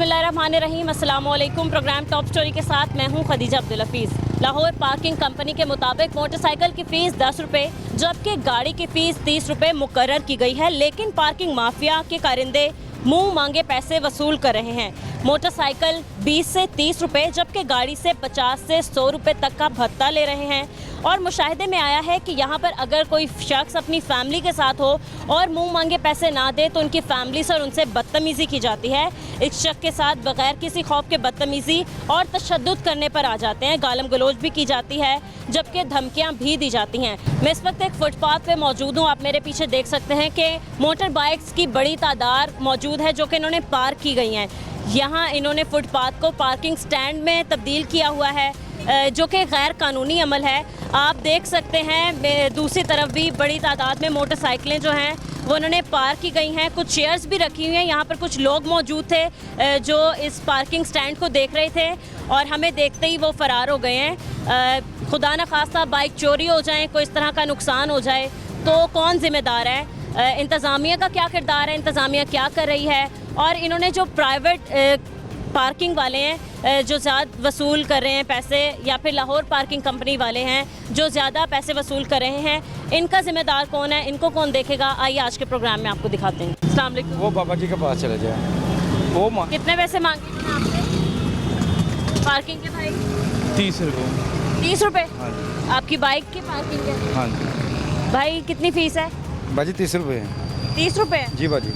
बिस्मिल्लाहिर्रहमानिर्रहीम, अस्सलाम वालेकुम। प्रोग्राम टॉप स्टोरी के साथ मैं हूं खदीजा अब्दुल हफीज़। लाहौर पार्किंग कंपनी के मुताबिक मोटरसाइकिल की फ़ीस 10 रुपये जबकि गाड़ी की फ़ीस 30 रुपये मुकर्रर की गई है, लेकिन पार्किंग माफिया के कारिंदे मुंह मांगे पैसे वसूल कर रहे हैं। मोटरसाइकिल 20 से 30 रुपये जबकि गाड़ी से 50 से 100 रुपये तक का भत्ता ले रहे हैं। और मुशाहिदे में आया है कि यहाँ पर अगर कोई शख्स अपनी फैमिली के साथ हो और मुंह मांगे पैसे ना दे तो उनकी फैमिली से और उनसे बदतमीज़ी की जाती है। इस शख्स के साथ बगैर किसी खौफ के बदतमीज़ी और तशद्दुद करने पर आ जाते हैं, गालम गलोच भी की जाती है जबकि धमकियाँ भी दी जाती हैं। मैं इस वक्त एक फुटपाथ पे मौजूद हूँ। आप मेरे पीछे देख सकते हैं कि मोटर बाइक्स की बड़ी तादाद मौजूद है जो कि इन्होंने पार्क की गई हैं। यहाँ इन्होंने फुटपाथ को पार्किंग स्टैंड में तब्दील किया हुआ है जो कि गैर कानूनी अमल है। आप देख सकते हैं दूसरी तरफ भी बड़ी तादाद में मोटरसाइकिलें जो हैं वो उन्होंने पार्क की गई हैं। कुछ चेयर्स भी रखी हुई हैं। यहाँ पर कुछ लोग मौजूद थे जो इस पार्किंग स्टैंड को देख रहे थे और हमें देखते ही वो फ़रार हो गए हैं। खुदा न खास्ता बाइक चोरी हो जाए, कोई इस तरह का नुकसान हो जाए तो कौन ज़िम्मेदार है? इंतज़ामिया का क्या किरदार है? इंतज़ामिया क्या कर रही है? और इन्होंने जो प्राइवेट पार्किंग वाले हैं जो ज़्यादा वसूल कर रहे हैं पैसे, या फिर लाहौर पार्किंग कंपनी वाले हैं जो ज़्यादा पैसे वसूल कर रहे हैं, इनका ज़िम्मेदार कौन है? इनको कौन देखेगा? आइए आज के प्रोग्राम में आपको दिखाते हैं। अस्सलाम वालेकुम। वो बाबा जी के पास चले जाए। वो कितने पैसे मांगे हैं आपसे पार्किंग के भाई? 30 रुपये। 30 रुपये? हाँ जी। आपकी बाइक की पार्किंग है? हाँ जी। भाई कितनी फ़ीस है? बाजी 30 रुपये। 30 रुपये? जी बाजी।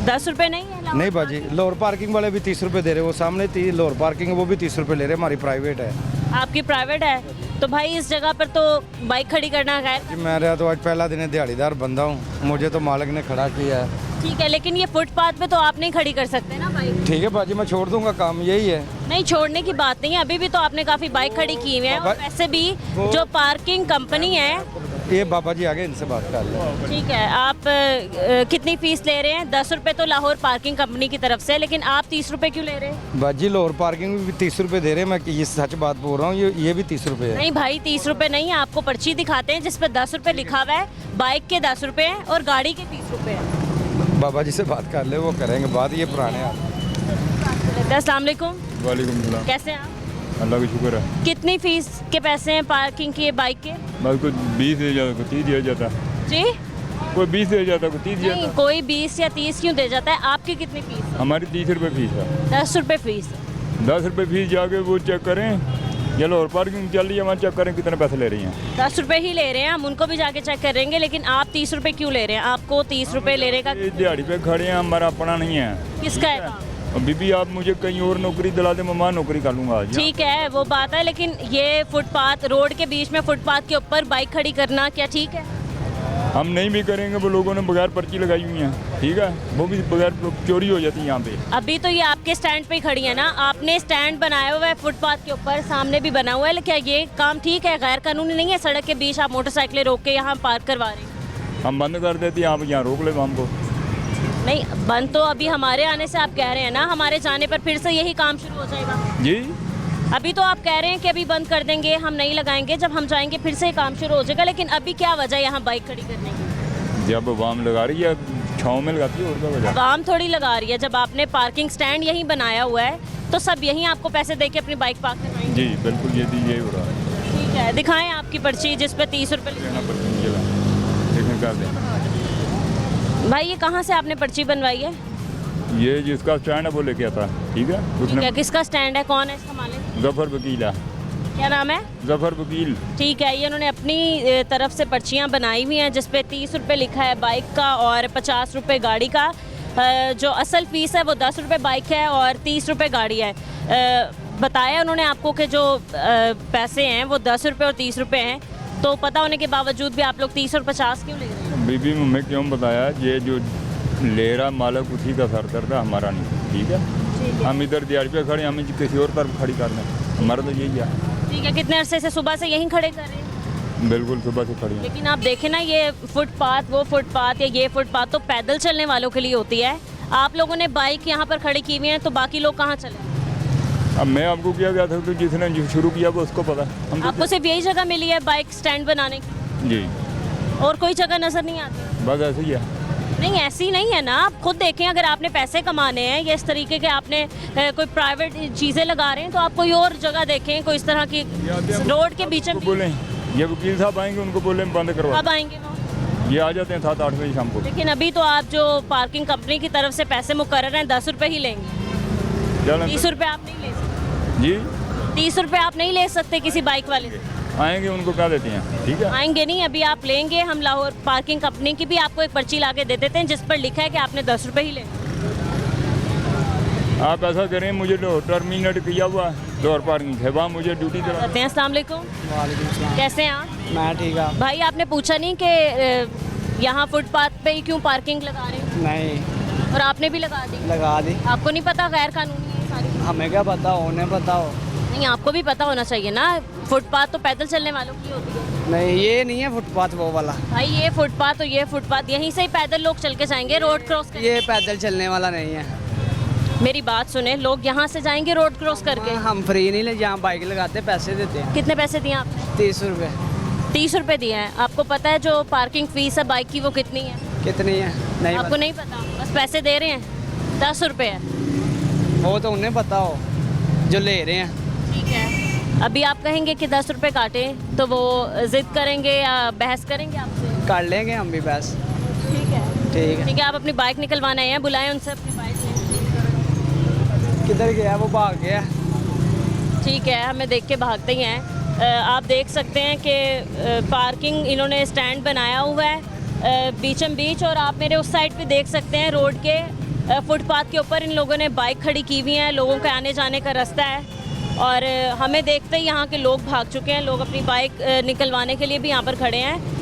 10 रुपये नहीं है? नहीं बाजी, लोअर पार्किंग वाले भी 30 रुपये दे रहे। वो सामने लोअर पार्किंग है, वो भी 30 रुपये ले रहे। हमारी प्राइवेट है। आपकी प्राइवेट है तो भाई इस जगह पर तो बाइक खड़ी करना है। जी मेरा तो आज पहला दिन है, दिहाड़ीदार बंदा हूँ, मुझे तो मालिक ने खड़ा किया है। ठीक है, लेकिन ये फुटपाथ पे तो आप नहीं खड़ी कर सकते ना बाइक। ठीक है बाजी, मैं छोड़ दूंगा, काम यही है। नहीं, छोड़ने की बात नहीं है, अभी भी तो आपने काफ़ी बाइक खड़ी की हुई है। और वैसे भी जो पार्किंग कंपनी है, ये बाबा जी आगे इनसे बात कर लें। ठीक है, आप कितनी फ़ीस ले रहे हैं? 10 रुपये तो लाहौर पार्किंग कंपनी की तरफ से, लेकिन आप 30 रुपये क्यों ले रहे हैं? बाजी लोअर पार्किंग भी 30 रुपये दे रहे हैं। मैं ये सच बात बोल रहा हूँ, ये भी 30 रुपये है। नहीं भाई, 30 रुपये नहीं है। आपको पर्ची दिखाते हैं जिस पर 10 रुपये लिखा हुआ है। बाइक के 10 रुपये हैं और गाड़ी के 30 रुपये हैं। बाबा जी से बात कर ले, वो करेंगे बात। ये पुराने अस्सलाम वालेकुम। वालेकुम सलाम। कैसे हैं आप? अल्लाह का शुक्र है। कितनी फ़ीस के पैसे हैं पार्किंग के बाइक के? बस कुछ 20 दे जाता, कोई 30 दिया जाता। जी, कोई 20 दे जाता, कोई 30 नहीं, जाता। कोई 20 या 30 क्यों दे जाता है? आपकी कितनी फ़ीस है? हमारी 30 रुपये फीस है। 10 रुपये फ़ीस। 10 रुपये फीस जाके वो चेक करें। ये लोअर पार्किंग चल रही है, वहाँ चेक करें कितने पैसे ले रही हैं। 10 रुपये ही ले रहे हैं, हम उनको भी जाके चेक करेंगे, लेकिन आप 30 रुपये क्यों ले रहे हैं? आपको 30 रुपये लेने का ये दिहाड़ी पे खड़े हैं, हमारा अपना नहीं है। किसका है काम? और बीबी आप मुझे कहीं और नौकरी दिला दे, मैं नौकरी कर लूँगा आज। ठीक है, वो बात है, लेकिन ये फुटपाथ, रोड के बीच में फुटपाथ के ऊपर बाइक खड़ी करना क्या ठीक है? हम नहीं भी करेंगे, वो लोगों ने बगैर पर्ची लगाई हुई है, ठीक है, वो भी बगैर चोरी हो जाती है यहाँ पे। अभी तो ये आपके स्टैंड पे ही खड़ी है ना, आपने स्टैंड बनाया हुआ है फुटपाथ के ऊपर, सामने भी बना हुआ है, क्या ये काम ठीक है? गैर कानूनी नहीं है? सड़क के बीच आप मोटरसाइकिलें रोक के यहाँ पार्क करवा रहे हैं। हम बंद कर देते हैं, आप यहाँ रोक ले हमको। नहीं, बंद तो अभी हमारे आने से आप कह रहे हैं ना, हमारे जाने पर फिर से यही काम शुरू हो जाएगा। जी, अभी तो आप कह रहे हैं कि अभी बंद कर देंगे, हम नहीं लगाएंगे, जब हम जाएंगे फिर से काम शुरू हो जाएगा, लेकिन अभी क्या वजह है यहाँ बाइक खड़ी करने की? जब वाम लगा रही है, छाँव में लगाती है, और क्या वजह? वाम थोड़ी लगा रही है, जब आपने पार्किंग स्टैंड यहीं बनाया हुआ है तो सब यहीं आपको पैसे दे के अपनी बाइक पार्क करवाएंगे। जी बिल्कुल, यही हो रहा है। ठीक है, दिखाएं आपकी पर्ची जिस पे 30 रुपये भाई, ये कहाँ से आपने पर्ची बनवाई है? ये जिसका स्टैंड है वो लेके आता, ठीक है। ठीक है, किसका स्टैंड है? कौन है इसका मालिक? जफर वकील है। क्या नाम है? जफर वकील। ठीक है, ये उन्होंने अपनी तरफ से पर्चियाँ बनाई हुई हैं जिस पे 30 रुपये लिखा है बाइक का और 50 रुपये गाड़ी का। जो असल फ़ीस है वो 10 रुपये बाइक है और 30 रुपये गाड़ी है। बताया उन्होंने आपको कि जो पैसे हैं वो 10 रुपये और 30 रुपये हैं, तो पता होने के बावजूद भी आप लोग 30 और 50 क्यों ले रहे हैं? बीबी मम्मी क्यों बताया, ये जो ले रहा मालक उसी का सर दर्द है, हमारा नहीं, ठीक है। हम इधर दिहाड़ी पे खड़े, हमें किसी और तरफ खड़ी कर लें, हमारा तो यही है। ठीक है, कितने अरसे से सुबह से यहीं खड़े कर रहे हैं? बिल्कुल सुबह से खड़ी है। लेकिन आप देखें ना, ये फुटपाथ, वो फुटपाथ या ये फुटपाथ तो पैदल चलने वालों के लिए होती है। आप लोगों ने बाइक यहाँ पर खड़ी की हुई है, तो बाकी लोग कहाँ चले? अब मैं आपको क्या कह सकता हूँ, जिसने जो शुरू किया वो उसको पता। हम आपको सिर्फ यही जगह मिली है बाइक स्टैंड बनाने की? जी, और कोई जगह नज़र नहीं आती? बस ऐसे ही है। नहीं ऐसी नहीं है ना, आप खुद देखें, अगर आपने पैसे कमाने हैं या इस तरीके के आपने कोई प्राइवेट चीज़ें लगा रहे हैं तो आप कोई और जगह देखें, कोई इस तरह की रोड के बीच में। बोलें ये वकील साहब आएंगे, उनको बोले बंद करवा। कब आएंगे वो? ये आ जाते हैं 7-8 बजे शाम को। लेकिन अभी तो आप जो पार्किंग कंपनी की तरफ से पैसे मुकर्रर हैं 10 रुपये ही लेंगे, चलें 30 रुपये आप नहीं ले सकते। जी 30 रुपये आप नहीं ले सकते किसी बाइक वाले से। आएंगे, उनको क्या देते हैं, ठीक है। आएंगे नहीं, अभी आप लेंगे, हम लाहौर पार्किंग कंपनी की भी आपको एक पर्ची ला के दे देते हैं जिस पर लिखा है कि आपने 10 रुपये ही लेने। आप ऐसा करें, मुझे तो टर्मिनेट किया हुआ लोअर पार्किंग है, वहाँ मुझे ड्यूटी दिला। कहते हैं अस्सलाम वालेकुम। कैसे हैं आप? मैं ठीक है। भाई आपने पूछा नहीं कि यहाँ फुटपाथ पे ही क्यों पार्किंग लगा रहे हैं, नहीं और आपने भी लगा दी। लगा दी। आपको नहीं पता गैर कानूनी है ये सारी? हमें क्या पता, उन्हें पता हो। नहीं, आपको भी पता होना चाहिए ना, फुटपाथ तो पैदल चलने वालों की होती है। नहीं ये नहीं है फुटपाथ वो वाला, भाई ये फुटपाथ और ये फुटपाथ, यहीं से ही पैदल लोग चल के जाएंगे, रोड क्रॉस कर। ये पैदल चलने वाला नहीं है। मेरी बात सुने, लोग यहाँ से जाएंगे रोड क्रॉस करके। हम फ्री नहीं ले, जहाँ बाइक लगाते पैसे देते हैं। कितने पैसे दिए आपने? 30 रुपये। 30 रुपये दिए हैं। आपको पता है जो पार्किंग फीस है बाइक की वो कितनी है? कितनी है? नहीं आपको नहीं पता, बस पैसे दे रहे हैं। 10 रुपये है। पता। वो तो उन्हें पता हो जो ले रहे हैं। ठीक है, अभी आप कहेंगे कि 10 रुपये काटें तो वो जिद करेंगे या बहस करेंगे आपसे? कर लेंगे हम भी बस। ठीक है, ठीक है। ठीक है, आप अपनी बाइक निकलवाने आए हैं, बुलाएं उनसे अपनी बाइक में। किधर गया वो? भाग गया। ठीक है, हमें देख के भागते ही हैं। आप देख सकते हैं कि पार्किंग इन्होंने स्टैंड बनाया हुआ है बीचम बीच, और आप मेरे उस साइड पे देख सकते हैं रोड के फुटपाथ के ऊपर इन लोगों ने बाइक खड़ी की हुई है, लोगों के आने जाने का रास्ता है। और हमें देखते ही यहाँ के लोग भाग चुके हैं, लोग अपनी बाइक निकलवाने के लिए भी यहाँ पर खड़े हैं।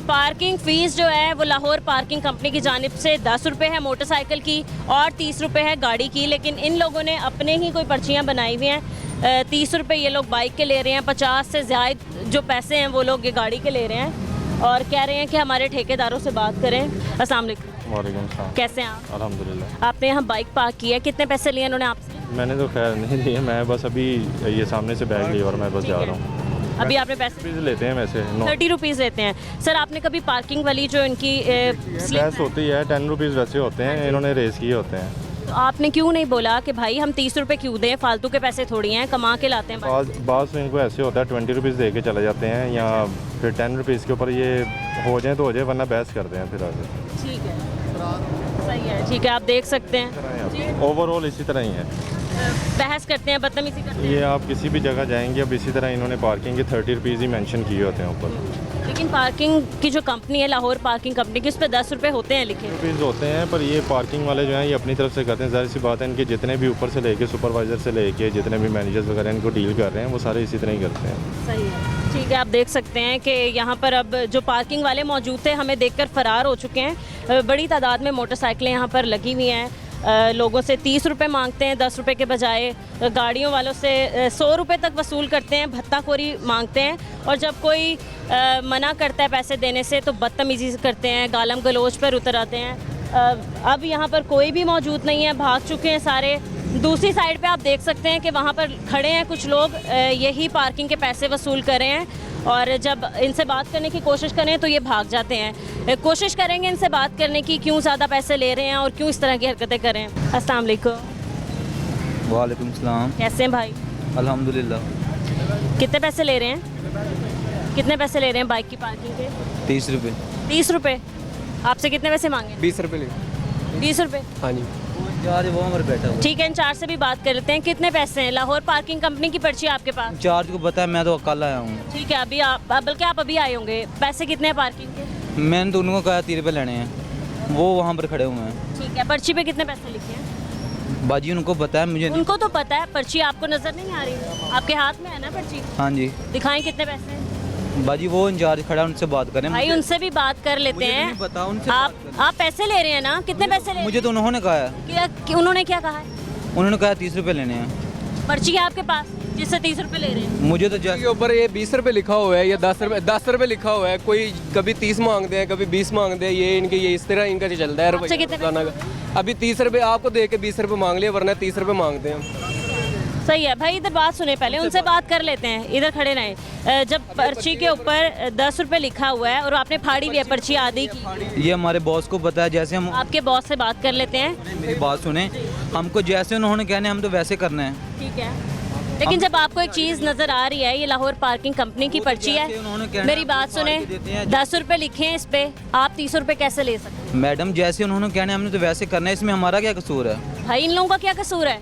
पार्किंग फ़ीस जो है वो लाहौर पार्किंग कंपनी की जानिब से 10 रुपये है मोटरसाइकिल की और 30 रुपये है गाड़ी की, लेकिन इन लोगों ने अपने ही कोई पर्चियाँ बनाई हुई हैं। 30 रुपये ये लोग बाइक के ले रहे हैं, 50 से ज़्यादा जो पैसे हैं वो लोग ये गाड़ी के ले रहे हैं, और कह रहे हैं कि हमारे ठेकेदारों से बात करें। अस्सलाम वालेकुम। वालेकुम सलाम। कैसे हैं आप? अल्हम्दुलिल्लाह। आपने यहाँ बाइक पार्क की है, कितने पैसे लिए इन्होंने आपसे? मैंने तो खैर नहीं लिए, मैं बस अभी ये सामने से बैग लिया और मैं बस जा रहा हूँ। अभी आपने पैसे रुपीज़ लेते हैं वैसे 30 रुपीज़ लेते हैं। सर आपने कभी पार्किंग वाली जो इनकी बहस होती है, 10 रुपीज़ वैसे होते हैं, इन्होंने रेस किए होते हैं। तो आपने क्यों नहीं बोला कि भाई हम 30 रुपये क्यों दें, फालतू के पैसे थोड़ी हैं, कमा के लाते हैं बाइक। बास में इनको ऐसे होता है 20 रुपीज़ दे के चले जाते हैं, या फिर 10 रुपीज़ के ऊपर ये हो जाए तो हो जाए, वरना बहस करते हैं फिर आगे। ठीक है, सही है, ठीक है, आप देख सकते हैं ओवरऑल इसी तरह ही है, बहस करते हैं, बदतमीजी करते हैं। ये आप किसी भी जगह जाएंगे अब इसी तरह इन्होंने पार्किंग के 30 रुपीज़ ही मेंशन किए होते हैं ऊपर। लेकिन पार्किंग की जो कंपनी है लाहौर पार्किंग कंपनी की, उस पर 10 रुपये होते हैं लिखे। रुपीज़ होते हैं, पर ये पार्किंग वाले जो हैं ये अपनी तरफ से करते हैं। ज़ाहिर सी बात है, इनके जितने भी ऊपर से लेके सुपरवाइज़र से लेके जितने भी मैनेजर्स वगैरह इनको डील कर रहे हैं वो सारे इसी तरह ही करते हैं। सही है, ठीक है, आप देख सकते हैं कि यहाँ पर अब जो पार्किंग वाले मौजूद थे हमें देखकर फ़रार हो चुके हैं। बड़ी तादाद में मोटरसाइकिलें यहाँ पर लगी हुई हैं। लोगों से 30 रुपये मांगते हैं 10 रुपये के बजाय, गाड़ियों वालों से 100 रुपये तक वसूल करते हैं, भत्ताखोरी मांगते हैं, और जब कोई मना करता है पैसे देने से तो बदतमीज़ी करते हैं, गालम गलोच पर उतर आते हैं। अब यहाँ पर कोई भी मौजूद नहीं है, भाग चुके हैं सारे। दूसरी साइड पे आप देख सकते हैं कि वहाँ पर खड़े हैं कुछ लोग, यही पार्किंग के पैसे वसूल कर रहे हैं, और जब इनसे बात करने की कोशिश करें तो ये भाग जाते हैं। कोशिश करेंगे इनसे बात करने की, क्यों ज़्यादा पैसे ले रहे हैं और क्यों इस तरह की हरकतें करें। अस्सलाम वालेकुम। वालेकुम सलाम। कैसे हैं भाई? अल्हम्दुलिल्लाह। कितने पैसे ले रहे हैं? कितने पैसे ले रहे हैं बाइक की पार्किंग के? 30 रुपये। 30 रुपये। आपसे कितने पैसे मांगे? 20 रुपये ले। 20 रुपये। हाँ जी। चार्ज वो हमारे बैठा हुआ। ठीक है, इंचार्ज से भी बात कर लेते हैं। कितने पैसे हैं? लाहौर पार्किंग कंपनी की पर्ची आपके पास? चार्ज को पता है, मैं तो कल आया हूँ। ठीक है, अभी आप बल्कि आप अभी आए होंगे। पैसे कितने हैं पार्किंग के? मैंने तो उनको कहा 30 रुपये लेने हैं, वो वहाँ पर खड़े हुए हैं। ठीक है, पर्ची पे कितने पैसे लिखे हैं? बाजी उनको पता है, मुझे उनको तो पता है, पर्ची आपको नजर नहीं आ रही? आपके हाथ में है ना पर्ची? हाँ जी। दिखाएं कितने पैसे हैं। बाजी वो इंचार्ज खड़ा है, उनसे बात करें। भाई उनसे भी बात कर लेते मुझे तो हैं। नहीं पता, उनसे आप बात करें। आप पैसे ले रहे हैं ना? कितने पैसे ले? मुझे तो उन्होंने कहा है। उन्होंने क्या कहा है? उन्होंने कहा 30 रुपये लेने हैं। पर्ची है आपके पास जिससे 30 रुपये ले रहे हैं? मुझे तो के ऊपर ये 20 रुपये लिखा हुआ है या 10 रुपये लिखा हुआ है। कोई कभी 30 मांगते हैं, कभी 20 मांगते हैं। ये इनके ये इस तरह इनका चलता है आपसे कितने रुपये का। अभी 30 रुपये आपको दे के 20 रुपये मांग लिया, वरना 30 रुपये मांगते हैं। सही है भाई, इधर बात सुने पहले, उनसे बात कर लेते हैं, इधर खड़े रहें। जब पर्ची के ऊपर 10 रुपए लिखा हुआ है और आपने फाड़ी भी है पर्ची आधी की, ये हमारे बॉस को पता है। जैसे हम आपके बॉस से बात कर लेते हैं। मेरी बात सुने, हमको जैसे उन्होंने कहने हम तो वैसे करना है। ठीक है, लेकिन जब आपको एक चीज़ नज़र आ रही है, ये लाहौर पार्किंग कंपनी की पर्ची जैसे उन्होंने है, कहना मेरी है, बात सुने, पार्टी देते हैं। 10 रुपए लिखे हैं इस पे, आप 30 रुपए कैसे ले सकते मैडम जैसे उन्होंने कहने हमने तो वैसे करना है, इसमें हमारा क्या कसूर है? हैं? भाई इन लोगों का क्या कसूर है?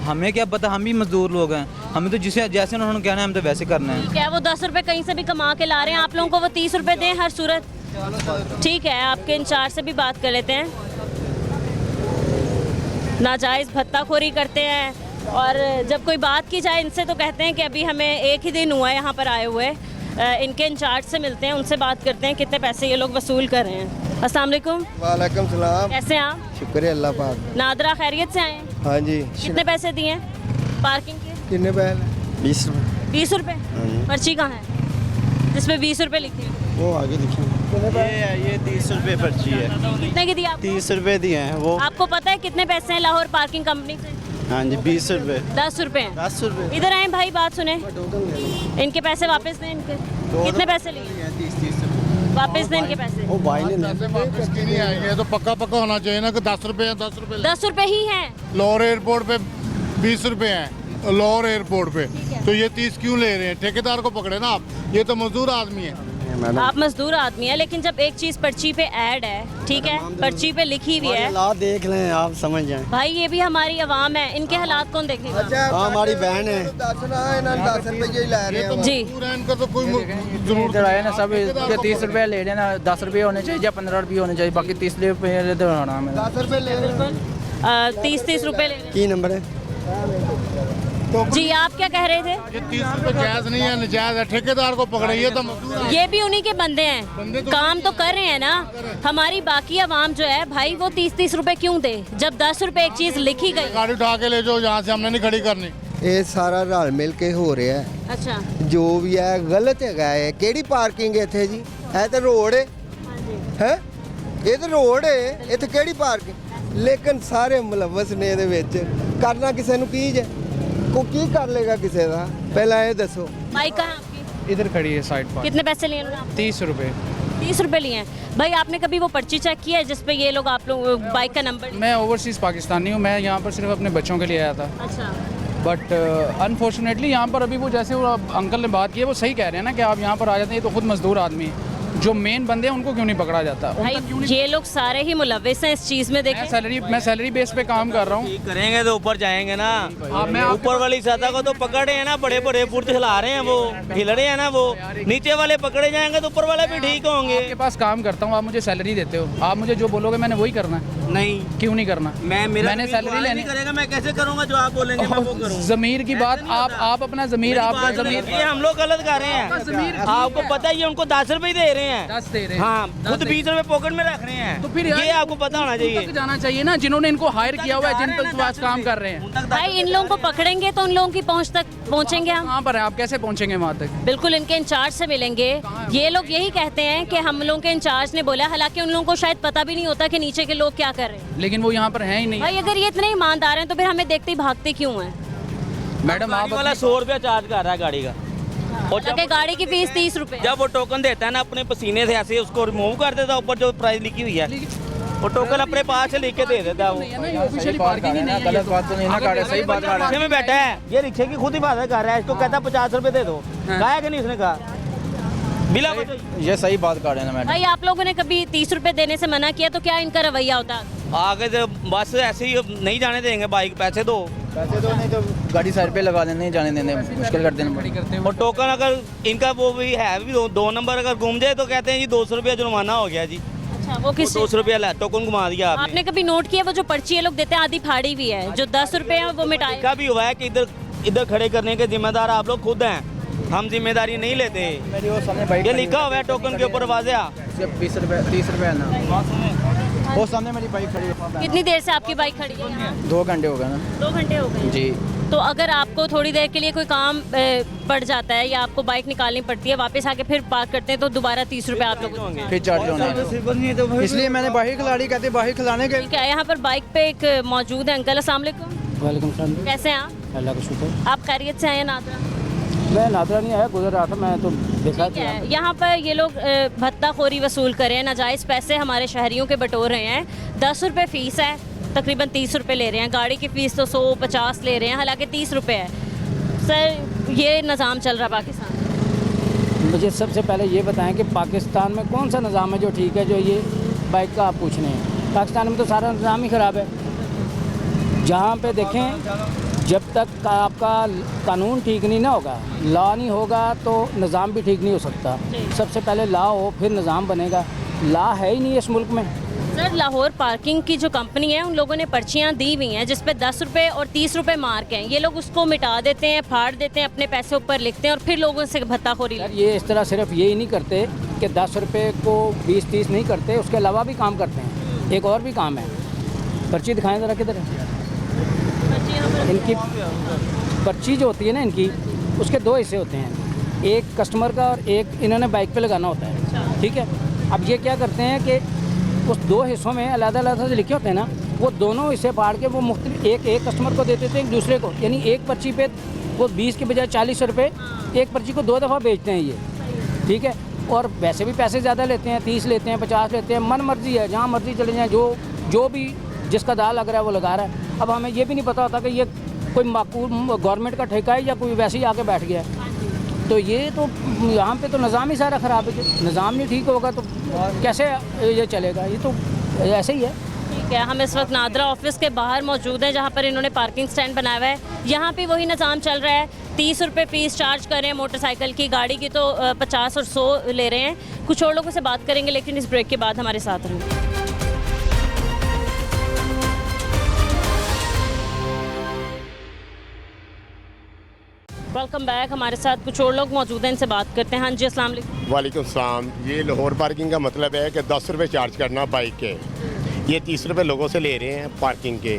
हमें क्या पता, हम भी मजदूर लोग हैं, हमें तो जिसे जैसे उन्होंने कहना है हम तो वैसे करना है। क्या वो 10 रुपए कहीं से भी कमा के ला रहे हैं, आप लोगों को वो 30 रुपए दें हर सूरत। ठीक है, आपके इंचार्ज से भी बात कर लेते हैं। नाजायज़ भत्ताखोरी करते हैं, और जब कोई बात की जाए इनसे तो कहते हैं कि अभी हमें एक ही दिन हुआ है यहाँ पर आए हुए। इनके इंचार्ज से मिलते हैं, उनसे बात करते हैं कितने पैसे ये लोग वसूल कर रहे हैं। अस्सलाम वालेकुम। वालेकुम सलाम। कैसे हैं आप? शुक्र है अल्लाह पाक। नादरा खैरियत से आए हैं? हाँ जी। कितने पैसे दिए हैं पार्किंग के? कितने पैसे? 20 रुपये। 20 रुपए? पर्ची कहाँ है जिसपे 20 रुपए लिखे हैं? वो आगे देखिए। ये 30 रुपये पर्ची है। कितने की दी आपको? 30 रुपये दिए हैं वो। आपको पता है कितने पैसे हैं लाहौर पार्किंग कंपनी से? हाँ जी 20 रुपये। 10 रुपए हैं। 10 रुपये। इधर आए भाई, बात सुने, इनके पैसे वापस दें। इनके कितने पैसे लिए? 30 रुपये। वापस दें इनके पैसे। वो भाई ने वापस की नहीं आएंगे, तो पक्का पक्का होना चाहिए ना कि 10 रुपये हैं, 10 रुपये। 10 रुपए ही हैं। लाहौर एयरपोर्ट पे 20 रुपये हैं, लाहौर एयरपोर्ट पे, तो ये 30 क्यों ले रहे हैं? ठेकेदार को पकड़े ना आप, ये तो मजदूर आदमी है। आप मजदूर आदमी है, लेकिन जब एक चीज पर्ची पे ऐड है, ठीक है, पर्ची पे लिखी हुई है, हालात देख लें आप, समझ जाएं। भाई ये भी हमारी आवाम है, इनके हालात कौन देखेगा? हाँ हमारी बहन है। 10 रुपये ला रहे हैं। जी, मजदूर हैं, इनका तो कोई जरूरत इधर आए ना सब 30 रुपये ले रहे ना, 10 रुपये होने चाहिए या 15 रुपये होने चाहिए, बाकी 30 रुपये तो होना है। 10 रुपये ले रहे हैं। 30 रुपए ले रहे की नंबर है? हैं। जी, आप क्या कह रहे थे? ये 30 रुपये जायज नहीं है, नजायज है। ठेकेदार को पकड़े, ये तो मजदूर हैं। ये भी उन्हीं के बंदे हैं, बंदे तो काम तो कर रहे हैं ना। हमारी बाकी आवाम जो है भाई, वो 30 रुपए क्यों दे जब 10 रुपए एक चीज लिखी गई? गाड़ी उठा के ले जाओ यहाँ से, हमने नहीं खड़ी करनी। ये सारा रल मिल के हो रहा है। अच्छा, जो भी है गलत है। केड़ी पार्किंग है इत्थे जी? है तो रोड है, है ये तो रोड है, इत्थे केड़ी पार्किंग? लेकिन सारे मुलवस ने ਇਹਦੇ ਵਿੱਚ करना किसी ਨੂੰ ਕੀ ਜੇ को की कर लेगा किसी का? पहला ये दसो। बाइक कहाँ है आपकी? इधर खड़ी है साइड पर। कितने पैसे लिए उन्होंने? 30 रुपये। 30 रुपए लिए हैं। भाई आपने कभी वो पर्ची चेक किया है जिसपे ये लोग आप लोग बाइक का नंबर? मैं ओवरसीज़ पाकिस्तानी हूँ, मैं यहाँ पर सिर्फ अपने बच्चों के लिए आया था। अच्छा, बट अनफॉर्चुनेटली यहाँ पर अभी वो जैसे वो अंकल ने बात की है, वो सही कह रहे हैं ना कि आप यहाँ पर आ जाते हैं, ये तो खुद मजदूर आदमी है। जो मेन बंदे हैं उनको क्यों नहीं पकड़ा जाता? भाई ये लोग सारे ही मुलव्विस हैं इस चीज़ में। देखें, मैं सैलरी बेस पे काम कर रहा हूँ। करेंगे तो ऊपर जाएंगे ना। मैं ऊपर वाली सतह को तो पकड़े हैं ना, बड़े बड़े पुर्ज हिला रहे हैं, वो हिल रहे हैं ना, वो नीचे वाले पकड़े जाएंगे तो ऊपर वाले भी ठीक होंगे। आपके पास काम करता हूँ, आप मुझे सैलरी देते हो, आप मुझे जो बोलोगे मैंने वही करना है। नहीं, क्यों नहीं करना? मैंने सैलरी लेनी करेगा, मैं कैसे करूँगा? जो आप बोलेंगे मैं वो करूँगा। ज़मीर की बात, आप अपना ज़मीर, आपका ज़मीर, ये हम लोग गलत कर रहे हैं। आपको पता है ये उनको 10 रुपये दे रहे हैं। 10 दे रहे हैं। हाँ, खुद 20 रुपये पॉकेट में रख रहे हैं। तो फिर ये आपको पता होना चाहिए। तक जाना चाहिए ना, जिन्होंने इनको हायर किया हुआ है, जिन पर पास काम कर रहे हैं। भाई इन लोगों को पकड़ेंगे तो उन लोगों की पहुंच तक पहुंचेंगे हम। कहाँ पर है, आप कैसे पहुंचेंगे वहाँ तक? बिल्कुल इनके इंचार्ज से मिलेंगे। ये लोग यही कहते हैं कि हम लोगों के इंचार्ज ने बोला, हालांकि उन लोगों को शायद पता भी नहीं होता कि नीचे के लोग क्या कर रहे हैं। लेकिन वो यहाँ पर हैं ही नहीं। भाई अगर ये इतने ईमानदार हैं तो फिर हमें देखते ही भागते क्यों हैं? मैडम आप वाला 100 रुपया चार्ज कर रहा है गाड़ी का, और ताकि गाड़ी की फीस 30 रुपए। जब वो टोकन देता है ना, अपने पसीने से ऐसे उसको रिमूव कर देता है, ऊपर जो प्राइस लिखी हुई है वो टोकन अपने पास से लिख के दे देता है। वो ऑफिशियली पार्किंग ही नहीं है। गलत बात तो नहीं ना कर रहे, सही बात कर रहे रिक्शे में बैठा है, ये रिक्शे की खुद हिफाजत कर रहा है, इसको कहता है 50 रुपए दे दो। कहा है कि नहीं उसने कहा? बिला हैं। ये सही बात कर रहे हैं ना मैडम। भाई आप लोगों ने कभी 30 रुपए देने से मना किया तो क्या इनका रवैया होता? आगे तो बस ऐसे ही नहीं जाने देंगे, बाइक पैसे दो। पैसे तो नहीं तो गाड़ी साइड पे लगा देने, नहीं जाने देने, मुश्किल कर देने पड़ी। और टोकन अगर इनका वो भी है भी 2 नंबर अगर घूम जाए तो कहते हैं जी 200 रुपया जुर्माना हो गया जी। अच्छा, वो किस 200 रुपया टोकन घुमा दिया आपने। आपने कभी नोट किया वो जो पर्ची ये लोग देते हैं आधी फाड़ी भी है, जो 10 रुपए है वो मिटाए? लिखा भी हुआ है कि इधर खड़े करने के जिम्मेदार आप लोग खुद हैं, हम जिम्मेदारी नहीं लेते। ये लिखा हुआ है टोकन के ऊपर वाज़ेह। 20 रुपये 30 रुपये ना। वो सामने मेरी बाइक खड़ी है। कितनी देर से आपकी बाइक खड़ी है? 2 घंटे हो गए ना। 2 घंटे हो गए जी। तो अगर आपको थोड़ी देर के लिए कोई काम पड़ जाता है या आपको बाइक निकालनी पड़ती है, वापस आके फिर पार्क करते हैं, तो दोबारा 30 रुपए आप लोग होंगे? फिर चार्ज होना है, इसलिए मैंने बाइक खिलाड़ी कहते बाइक खिलाने के। ठीक है, यहाँ पर बाइक पे एक मौजूद है अंकल। अस्सलाम वालेकुम। वालेकुम सलाम। कैसे हैं आप? अल्लाह का शुक्र। आप खैरियत से आए हैं नादरा? मैं नादरा नहीं आया, गुजर रहा था, मैं तो देखा ठीक है, यहाँ पर ये लोग भत्ताखोरी वसूल कर रहे हैं, नाजायज़ पैसे हमारे शहरियों के बटोर रहे हैं। 10 रुपये फ़ीस है, तकरीबन 30 रुपये ले रहे हैं। गाड़ी की फ़ीस तो 150 ले रहे हैं, हालांकि 30 रुपये है। सर ये निज़ाम चल रहा पाकिस्तान में। मुझे सबसे पहले ये बताएं कि पाकिस्तान में कौन सा निज़ाम है जो ठीक है, जो ये बाइक का आप पूछ रहे हैं। पाकिस्तान में तो सारा निज़ाम ही ख़राब है। जहाँ पे देखें, जब तक आपका कानून ठीक नहीं ना होगा, लॉ नहीं होगा, तो निज़ाम भी ठीक नहीं हो सकता। सबसे पहले लॉ हो, फिर निज़ाम बनेगा। लॉ है ही नहीं इस मुल्क में। सर लाहौर पार्किंग की जो कंपनी है, उन लोगों ने पर्चियाँ दी हुई हैं जिस पे 10 रुपये और 30 रुपये मार्क हैं। ये लोग उसको मिटा देते हैं, फाड़ देते हैं, अपने पैसे ऊपर लिखते हैं और फिर लोगों से भत्ताखोरी। सर ये इस तरह सिर्फ यही नहीं करते कि 10 रुपये को 20-30 नहीं करते, उसके अलावा भी काम करते हैं। एक और भी काम है, पर्ची दिखाएं ज़रा, किधर है इनकी पर्ची जो होती है ना इनकी, उसके 2 हिस्से होते हैं, एक कस्टमर का और एक इन्होंने बाइक पे लगाना होता है। ठीक है, अब ये क्या करते हैं कि उस 2 हिस्सों में अलग-अलग से लिखे होते हैं ना, वो दोनों हिस्से फाड़ के वो मुख्तलिफ एक कस्टमर को देते थे, एक दूसरे को। यानी एक पर्ची पे वो 20 के बजाय 40 रुपये एक पर्ची को 2 दफ़ा बेचते हैं ये। ठीक है, और वैसे भी पैसे ज़्यादा लेते हैं, 30 लेते हैं, 50 लेते हैं, मन मर्जी है, जहाँ मर्जी चले जाएँ, जो भी जिसका दाल लग रहा है वो लगा रहा है। अब हमें ये भी नहीं पता होता कि ये कोई माकूल गवर्नमेंट का ठेका है या कोई वैसे ही आके बैठ गया है। तो ये तो यहाँ पे तो निज़ाम ही सारा ख़राब है। निज़ाम नहीं ठीक होगा तो कैसे ये चलेगा? ये तो ऐसे ही है। ठीक है, हम इस वक्त नादरा ऑफिस के बाहर मौजूद हैं, जहाँ पर इन्होंने पार्किंग स्टैंड बनाया हुआ है। यहाँ पे वही निज़ाम चल रहा है, 30 रुपये फ़ीस चार्ज कर रहे हैं मोटरसाइकिल की, गाड़ी की तो 50 और 100 ले रहे हैं। कुछ और लोगों से बात करेंगे, लेकिन इस ब्रेक के बाद हमारे साथ रहेंगे। Welcome back. हमारे साथ कुछ और लोग मौजूद हैं, इनसे बात करते हैं। हाँ जी, अस्सलाम वालेकुम। वालेकुम सलाम। ये लाहौर पार्किंग का मतलब है कि 10 रुपये चार्ज करना बाइक के, ये 30 रुपये लोगों से ले रहे हैं पार्किंग के।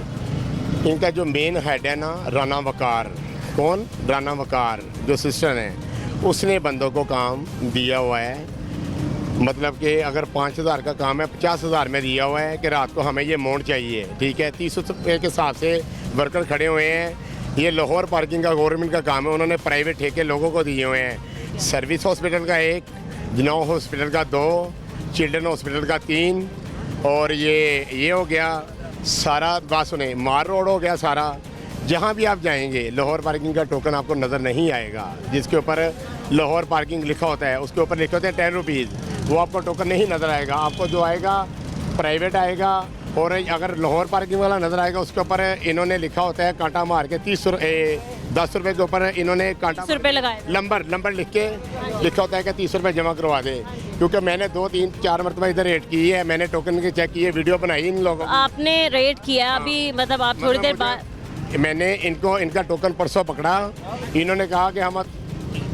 इनका जो मेन हेड है ना, राना वकार, कौन? राना वकार जो सिस्टर हैं, उसने बंदों को काम दिया हुआ है। मतलब कि अगर 5000 का काम है, 50,000 में दिया हुआ है कि रात को हमें ये अमाउंट चाहिए। ठीक है, 30 रुपये के हिसाब से वर्कर खड़े हुए हैं। ये लाहौर पार्किंग का गवर्नमेंट का काम है, उन्होंने प्राइवेट ठेके लोगों को दिए हुए हैं। सर्विस हॉस्पिटल का 1, जिनाह हॉस्पिटल का 2, चिल्ड्रन हॉस्पिटल का 3, और ये हो गया सारा, बात सुने, मार रोड हो गया सारा। जहाँ भी आप जाएंगे लाहौर पार्किंग का टोकन आपको नज़र नहीं आएगा, जिसके ऊपर लाहौर पार्किंग लिखा होता है, उसके ऊपर लिखे होते हैं 10 रुपीज़, वो आपको टोकन नहीं नज़र आएगा। आपको जो आएगा प्राइवेट आएगा, और अगर लाहौर पार्किंग वाला नज़र आएगा उसके ऊपर इन्होंने लिखा होता है कांटा मार के 10 रुपये के ऊपर इन्होंने कांटा 30 रुपये लगाए, नंबर लिख के लिखा होता है कि 30 रुपये जमा करवा दे। क्योंकि मैंने 2, 3, 4 मरतबा इधर रेट की है, मैंने टोकन के चेक किए, वीडियो बनाई इन लोगों। आपने रेट किया अभी, मतलब आप थोड़ी देर बाद? मैंने इनका टोकन परसों पकड़ा, इन्होंने कहा कि हम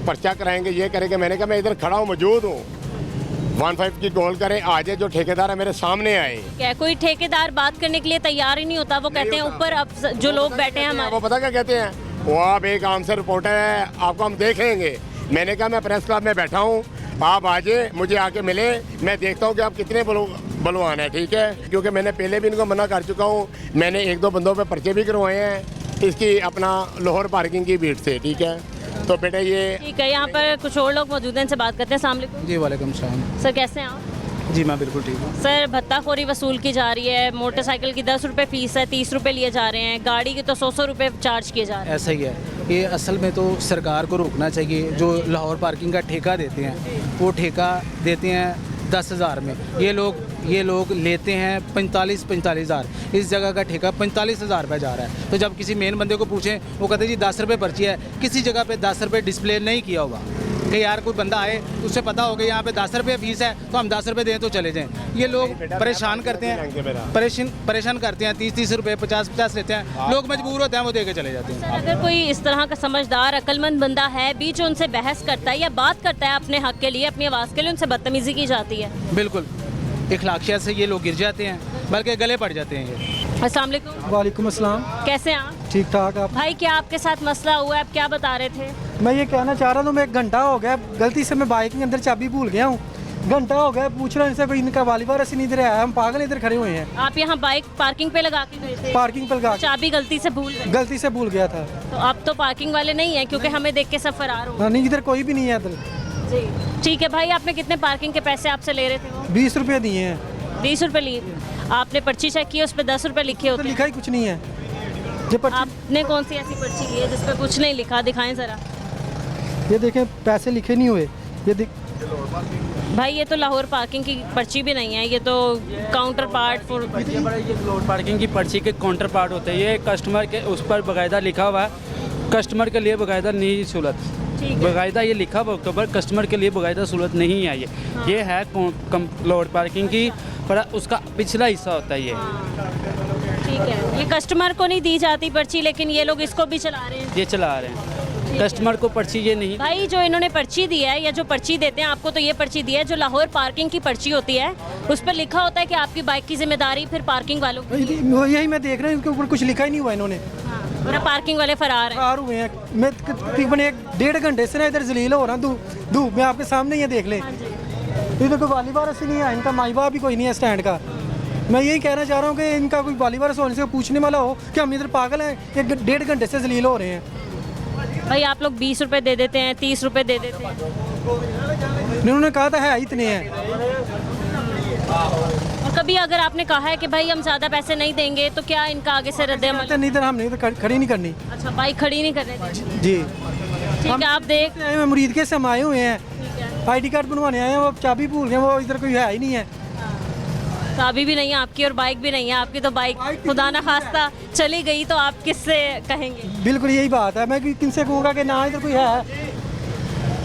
पर्चा कराएंगे, ये करेंगे। मैंने कहा मैं इधर खड़ा हूँ, मौजूद हूँ, 15 की कॉल करें, आज जो ठेकेदार है मेरे सामने आए। क्या कोई ठेकेदार बात करने के लिए तैयार ही नहीं होता? वो कहते हैं ऊपर अब जो लोग बैठे हैं हमारे, वो पता क्या कहते हैं, वो आप एक आम से रिपोर्टर है, आपको हम देख लेंगे। मैंने कहा मैं प्रेस क्लब में बैठा हूँ, आप आज मुझे आके मिले, मैं देखता हूँ कि आप कितने बलवान है। ठीक है, क्योंकि मैंने पहले भी इनको मना कर चुका हूँ, मैंने 1-2 बंदों पे पर्चे भी करवाए हैं इसकी अपना लाहौर पार्किंग की भीड़ से। ठीक है, तो बेटा ये ठीक है। यहाँ पर कुछ और लोग मौजूद हैं, इनसे बात करते हैं। अस्सलाम वालेकुम। जी वालेकुम सलाम। सर कैसे हैं आप? जी मैं बिल्कुल ठीक हूँ। सर भत्ताखोरी वसूल की जा रही है, मोटरसाइकिल की 10 रुपये फ़ीस है, 30 रुपये लिए जा रहे हैं, गाड़ी के तो 100 रुपये चार्ज किए जा रहे हैं। ऐसा ही है, ये असल में तो सरकार को रोकना चाहिए। जो लाहौर पार्किंग का ठेका देते हैं, वो ठेका देते हैं 10,000 में, ये लोग लेते हैं 45,000। इस जगह का ठेका 45,000 रुपये जा रहा है। तो जब किसी मेन बंदे को पूछें, वो कहते हैं जी 10 रुपये पर्ची है, किसी जगह पे 10 रुपये डिस्प्ले नहीं किया होगा कि यार कोई बंदा आए उससे पता होगा यहाँ पे 10 रुपये फीस है, तो हम 10 रुपये दें तो चले जाएं। ये लोग परेशान करते हैं, परेशान करते हैं, 30-30 रुपये 50-50 लेते हैं, लोग मजबूर होते हैं, वो दे के चले जाते हैं। अगर कोई इस तरह का समझदार अक्लमंद बंदा है भी जो उनसे बहस करता है या बात करता है अपने हक के लिए, अपनी आवाज़ के लिए, उनसे बदतमीजी की जाती है। बिल्कुल, इखलाकियत से ये लोग गिर जाते हैं, बल्कि गले पड़ जाते हैं ये। अस्सलाम वालेकुम। वालेकुम अस्सलाम। कैसे हैं आप? ठीक ठाक। आप भाई क्या आपके साथ मसला हुआ है, आप क्या बता रहे थे? मैं ये कहना चाह रहा हूँ, मैं 1 घंटा हो गया, गलती से मैं बाइक के अंदर चाबी भूल गया हूँ। घंटा हो गया पूछ रहा इनसे, कोई इनका वालीबार ऐसे नहीं इधर आया, हम पागल इधर खड़े हुए हैं। आप यहाँ बाइक पार्किंग पे लगा के गए थे? पार्किंग पे लगा, चाबी गलती से भूल गए? गलती से भूल गया था। तो आप तो पार्किंग वाले नहीं हैं, क्योंकि हमें देख के सब फरार हो। नहीं, इधर कोई भी नहीं है इधर। जी ठीक है भाई, आपने कितने पार्किंग के पैसे आपसे ले रहे थे वो? 20 रुपये दिए हैं। 20 रुपये लिए? आपने पर्ची चेक की, उस पर 10 रुपये लिखे तो होते हैं। लिखा ही कुछ नहीं है। ये पर्ची, आपने कौन सी ऐसी पर्ची ली है जिस पर कुछ नहीं लिखा? दिखाएं ज़रा। ये देखें पैसे लिखे नहीं हुए। ये देख भाई ये तो लाहौर पार्किंग की पर्ची भी नहीं है, ये तो काउंटर पार्ट फॉर। ये लाहौर पार्किंग की पर्ची के काउंटर पार्ट होते हैं, ये कस्टमर के उस पर बाकायदा लिखा हुआ है, कस्टमर के लिए बाकायदा नई सहूलत, बाकायदा ये लिखा हुआ ऊपर, कस्टमर के लिए बाकायदा सहूलत नहीं है ये। ये है लाहौर पार्किंग की, पर उसका पिछला हिस्सा होता है ये। ठीक है, ये कस्टमर को नहीं दी जाती पर्ची, लेकिन ये लोग इसको भी चला रहे हैं। ये चला रहे हैं, कस्टमर को पर्ची ये नहीं। भाई जो इन्होंने पर्ची दी है या जो पर्ची देते हैं आपको, तो ये पर्ची दी है जो लाहौर पार्किंग की पर्ची होती है, उस पर लिखा होता है कि आपकी बाइक की जिम्मेदारी फिर पार्किंग वालों की। यही मैं देख रहा हूँ, इनके ऊपर कुछ लिखा ही नहीं हुआ इन्होंने। और पार्किंग वाले फरार हैं। फरार हुए हैं। मैं तकरीबन 1-1.5 घंटे से ना इधर जलील हो रहा हूँ, धूप में, आपके सामने ये देख लें। इधर कोई वालीबार ऐसे नहीं है, इनका माई बाप भी कोई नहीं है स्टैंड का। मैं यही कहना चाह रहा हूँ कि इनका कोई वालीबार होने से पूछने वाला हो कि हम इधर पागल हैं, 1-1.5 घंटे से जलील हो रहे हैं। भाई आप लोग 20 रुपए दे देते हैं, 30 रुपए दे देते हैं। इन्होंने कहा था है इतने हैं। और कभी अगर आपने कहा है कि भाई हम ज़्यादा पैसे नहीं देंगे, तो क्या इनका आगे से रद्द अमल? नहीं तो हमने तो खड़ी नहीं करनी। अच्छा, बाइक खड़ी नहीं करने देंगे। जी ठीक है, आप देख मैं मुरीद के से हम आए हुए हैं, ID कार्ड बनवाने आए हैं, वो चाबी भूल गए, वो इधर कोई है ही नहीं है। चाबी भी नहीं है आपकी और बाइक भी नहीं है आपकी, तो बाइक खुदा ना खास्ता चली गई तो आप किससे कहेंगे? बिल्कुल यही बात है, मैं किनसे कहूँगा कि ना इधर कोई है।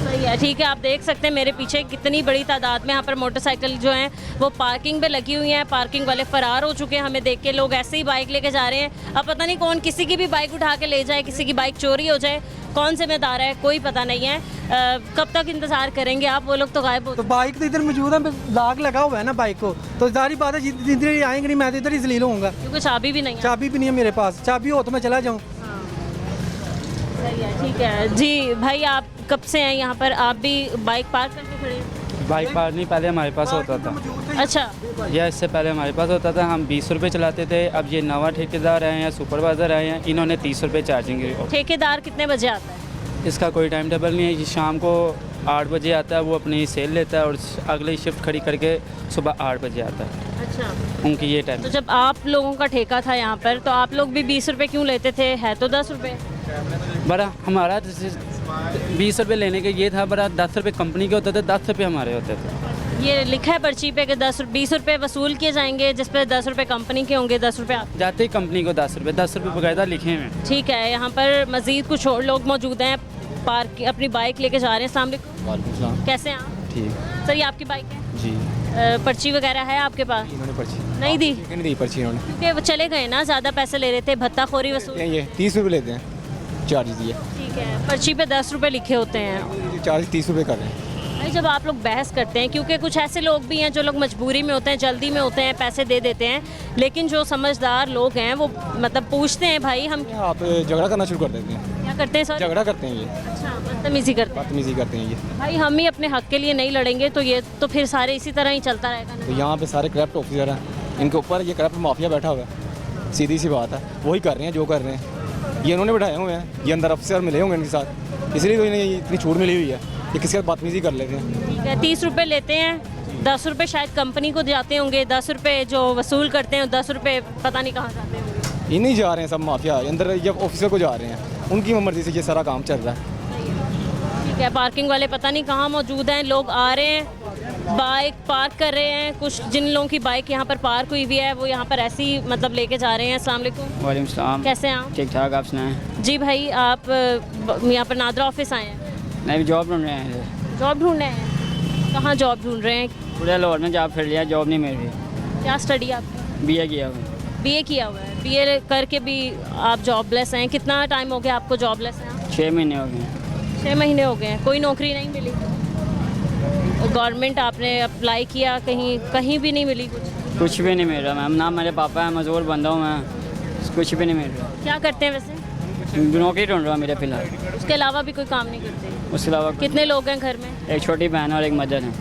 सही है, ठीक है। आप देख सकते हैं मेरे पीछे कितनी बड़ी तादाद में यहाँ पर मोटरसाइकिल जो हैं वो पार्किंग पे लगी हुई हैं। पार्किंग वाले फरार हो चुके हैं, हमें देख के लोग ऐसे ही बाइक लेके जा रहे हैं। अब पता नहीं कौन किसी की भी बाइक उठा के ले जाए, किसी की बाइक चोरी हो जाए, कौन जिम्मेदार है कोई पता नहीं है। कब तक इंतज़ार करेंगे आप? वो लोग तो गायब हो। तो बाइक तो इधर मौजूद है, लाग लगा हुआ है ना बाइक को, तो जारी बात है जितने आएंगे नहीं, मैं तो इधर ही जलील होऊंगा, क्योंकि चाबी भी नहीं है। चाबी भी नहीं है मेरे पास, चाबी हो तो मैं चला जाऊँ। सही है, ठीक है जी। भाई आप कब से हैं यहाँ पर? आप भी बाइक पार्क करके खड़े हैं? बाइक पार्क नहीं, पहले हमारे पास होता था। अच्छा, यह इससे पहले हमारे पास होता था, हम 20 रुपये चलाते थे। अब ये नवा ठेकेदार आए हैं, सुपरवाइज़र आए हैं, इन्होंने 30 रुपये चार्जिंग की। ठेकेदार कितने बजे आता है? इसका कोई टाइम टेबल नहीं है, ये शाम को 8 बजे आता है, वो अपनी सेल लेता है और अगली शिफ्ट खड़ी करके सुबह 8 बजे आता है। अच्छा, उनकी ये टाइम। तो जब आप लोगों का ठेका था यहाँ पर, तो आप लोग भी 20 रुपये क्यों लेते थे? है तो 10 रुपये। बड़ा हमारा 20 रुपये लेने के ये था, बड़ा 10 रुपये कंपनी के होते थे, 10 रुपये हमारे होते थे। ये लिखा है पर्ची पे कि 20 रुपये वसूल किए जाएंगे, जिस पे 10 रुपये कंपनी के होंगे, 10 रुपये आप। जाते ही कंपनी को 10 रुपये बाकायदा लिखे हैं। ठीक है, यहाँ पर मज़ीद कुछ और लोग मौजूद हैं, पार्क अपनी बाइक लेके जा रहे हैं। सामने कैसे हैं आप? ठीक। सर ये आपकी बाइक है जी। पर्ची वगैरह है आपके पास? इन्होंने पर्ची नहीं दी? नहीं दी पर्ची इन्होंने, क्योंकि वो चले गए ना, ज़्यादा पैसे ले रहे थे, भत्ताखोरी वसूल। ये 30 रुपये लेते हैं, चार्ज दिए। ठीक है, पर्ची पे 10 रुपये लिखे होते हैं, चार्ज 30 रुपये कर रहे हैं। भाई जब आप लोग बहस करते हैं, क्योंकि कुछ ऐसे लोग भी हैं जो लोग मजबूरी में होते हैं, जल्दी में होते हैं, पैसे दे देते हैं, लेकिन जो समझदार लोग हैं वो मतलब पूछते हैं भाई हम। आप झगड़ा करना शुरू कर देते हैं। क्या करते हैं सर? झगड़ा करते हैं ये। अच्छा, बदतमीजी करते हैं। बदतमीजी करते हैं ये। भाई हम ही अपने हक के लिए नहीं लड़ेंगे तो ये तो फिर सारे इसी तरह ही चलता रहेगा ना। तो यहाँ पे सारे क्रैप्ट ऑफिसर हैं, इनके ऊपर ये क्रैप्ट माफिया बैठा हुआ है, सीधी सी बात है, वही कर रहे हैं जो कर रहे हैं, ये इन्होंने बैठाए हुए हैं, ये अंदर अफसर मिले होंगे इनके साथ, इसलिए तो इन्हें इतनी छूट मिली हुई है, ये किसी का बदतमीजी कर लेते हैं। ठीक है, 30 रुपये लेते हैं, 10 रुपये शायद कंपनी को जाते होंगे, 10 रुपये जो वसूल करते हैं, 10 रुपये पता नहीं कहाँ जाते होंगे। ये नहीं जा रहे हैं सब माफिया अंदर, जब ऑफिसर को जा रहे हैं, उनकी मर्जी से ये सारा काम चल रहा है। ठीक है, पार्किंग वाले पता नहीं कहाँ मौजूद हैं, लोग आ रहे हैं, बाइक पार्क कर रहे हैं, कुछ जिन लोगों की बाइक यहाँ पर पार्क हुई हुई है वो यहाँ पर ऐसे ही मतलब लेके जा रहे हैं। अस्सलाम वालेकुम। वालेकुम सलाम। कैसे हैं आप? ठीक ठाक, आप सुनाएं। जी भाई, आप यहाँ पर नादरा ऑफिस आए हैं? नहीं, जॉब ढूंढ रहे हैं। जॉब ढूंढ रहे हैं? कहाँ जॉब ढूंढ रहे हैं? पूरे लाहौर में जॉब फिर लिया, जॉब नहीं मिल रही। क्या स्टडी आपकी? BA किया हुआ। BA किया हुआ है, BA करके भी आप जॉबलेस हैं? कितना टाइम हो गया आपको जॉबलेस हैं? 6 महीने हो गए। 6 महीने हो गए हैं, कोई नौकरी नहीं मिली? गवर्नमेंट आपने अप्लाई किया, कहीं भी नहीं मिली? कुछ भी नहीं मिल रहा मैम, ना मेरे पापा हैं, मजदूर बंदा हूँ मैं, कुछ भी नहीं मिल रहा। क्या करते हैं वैसे? नौकरी ढूंढ रहा मेरे फिलहाल, उसके अलावा भी कोई काम नहीं करते? उसके अलावा कितने लोग हैं घर में? एक छोटी बहन और एक मदर है।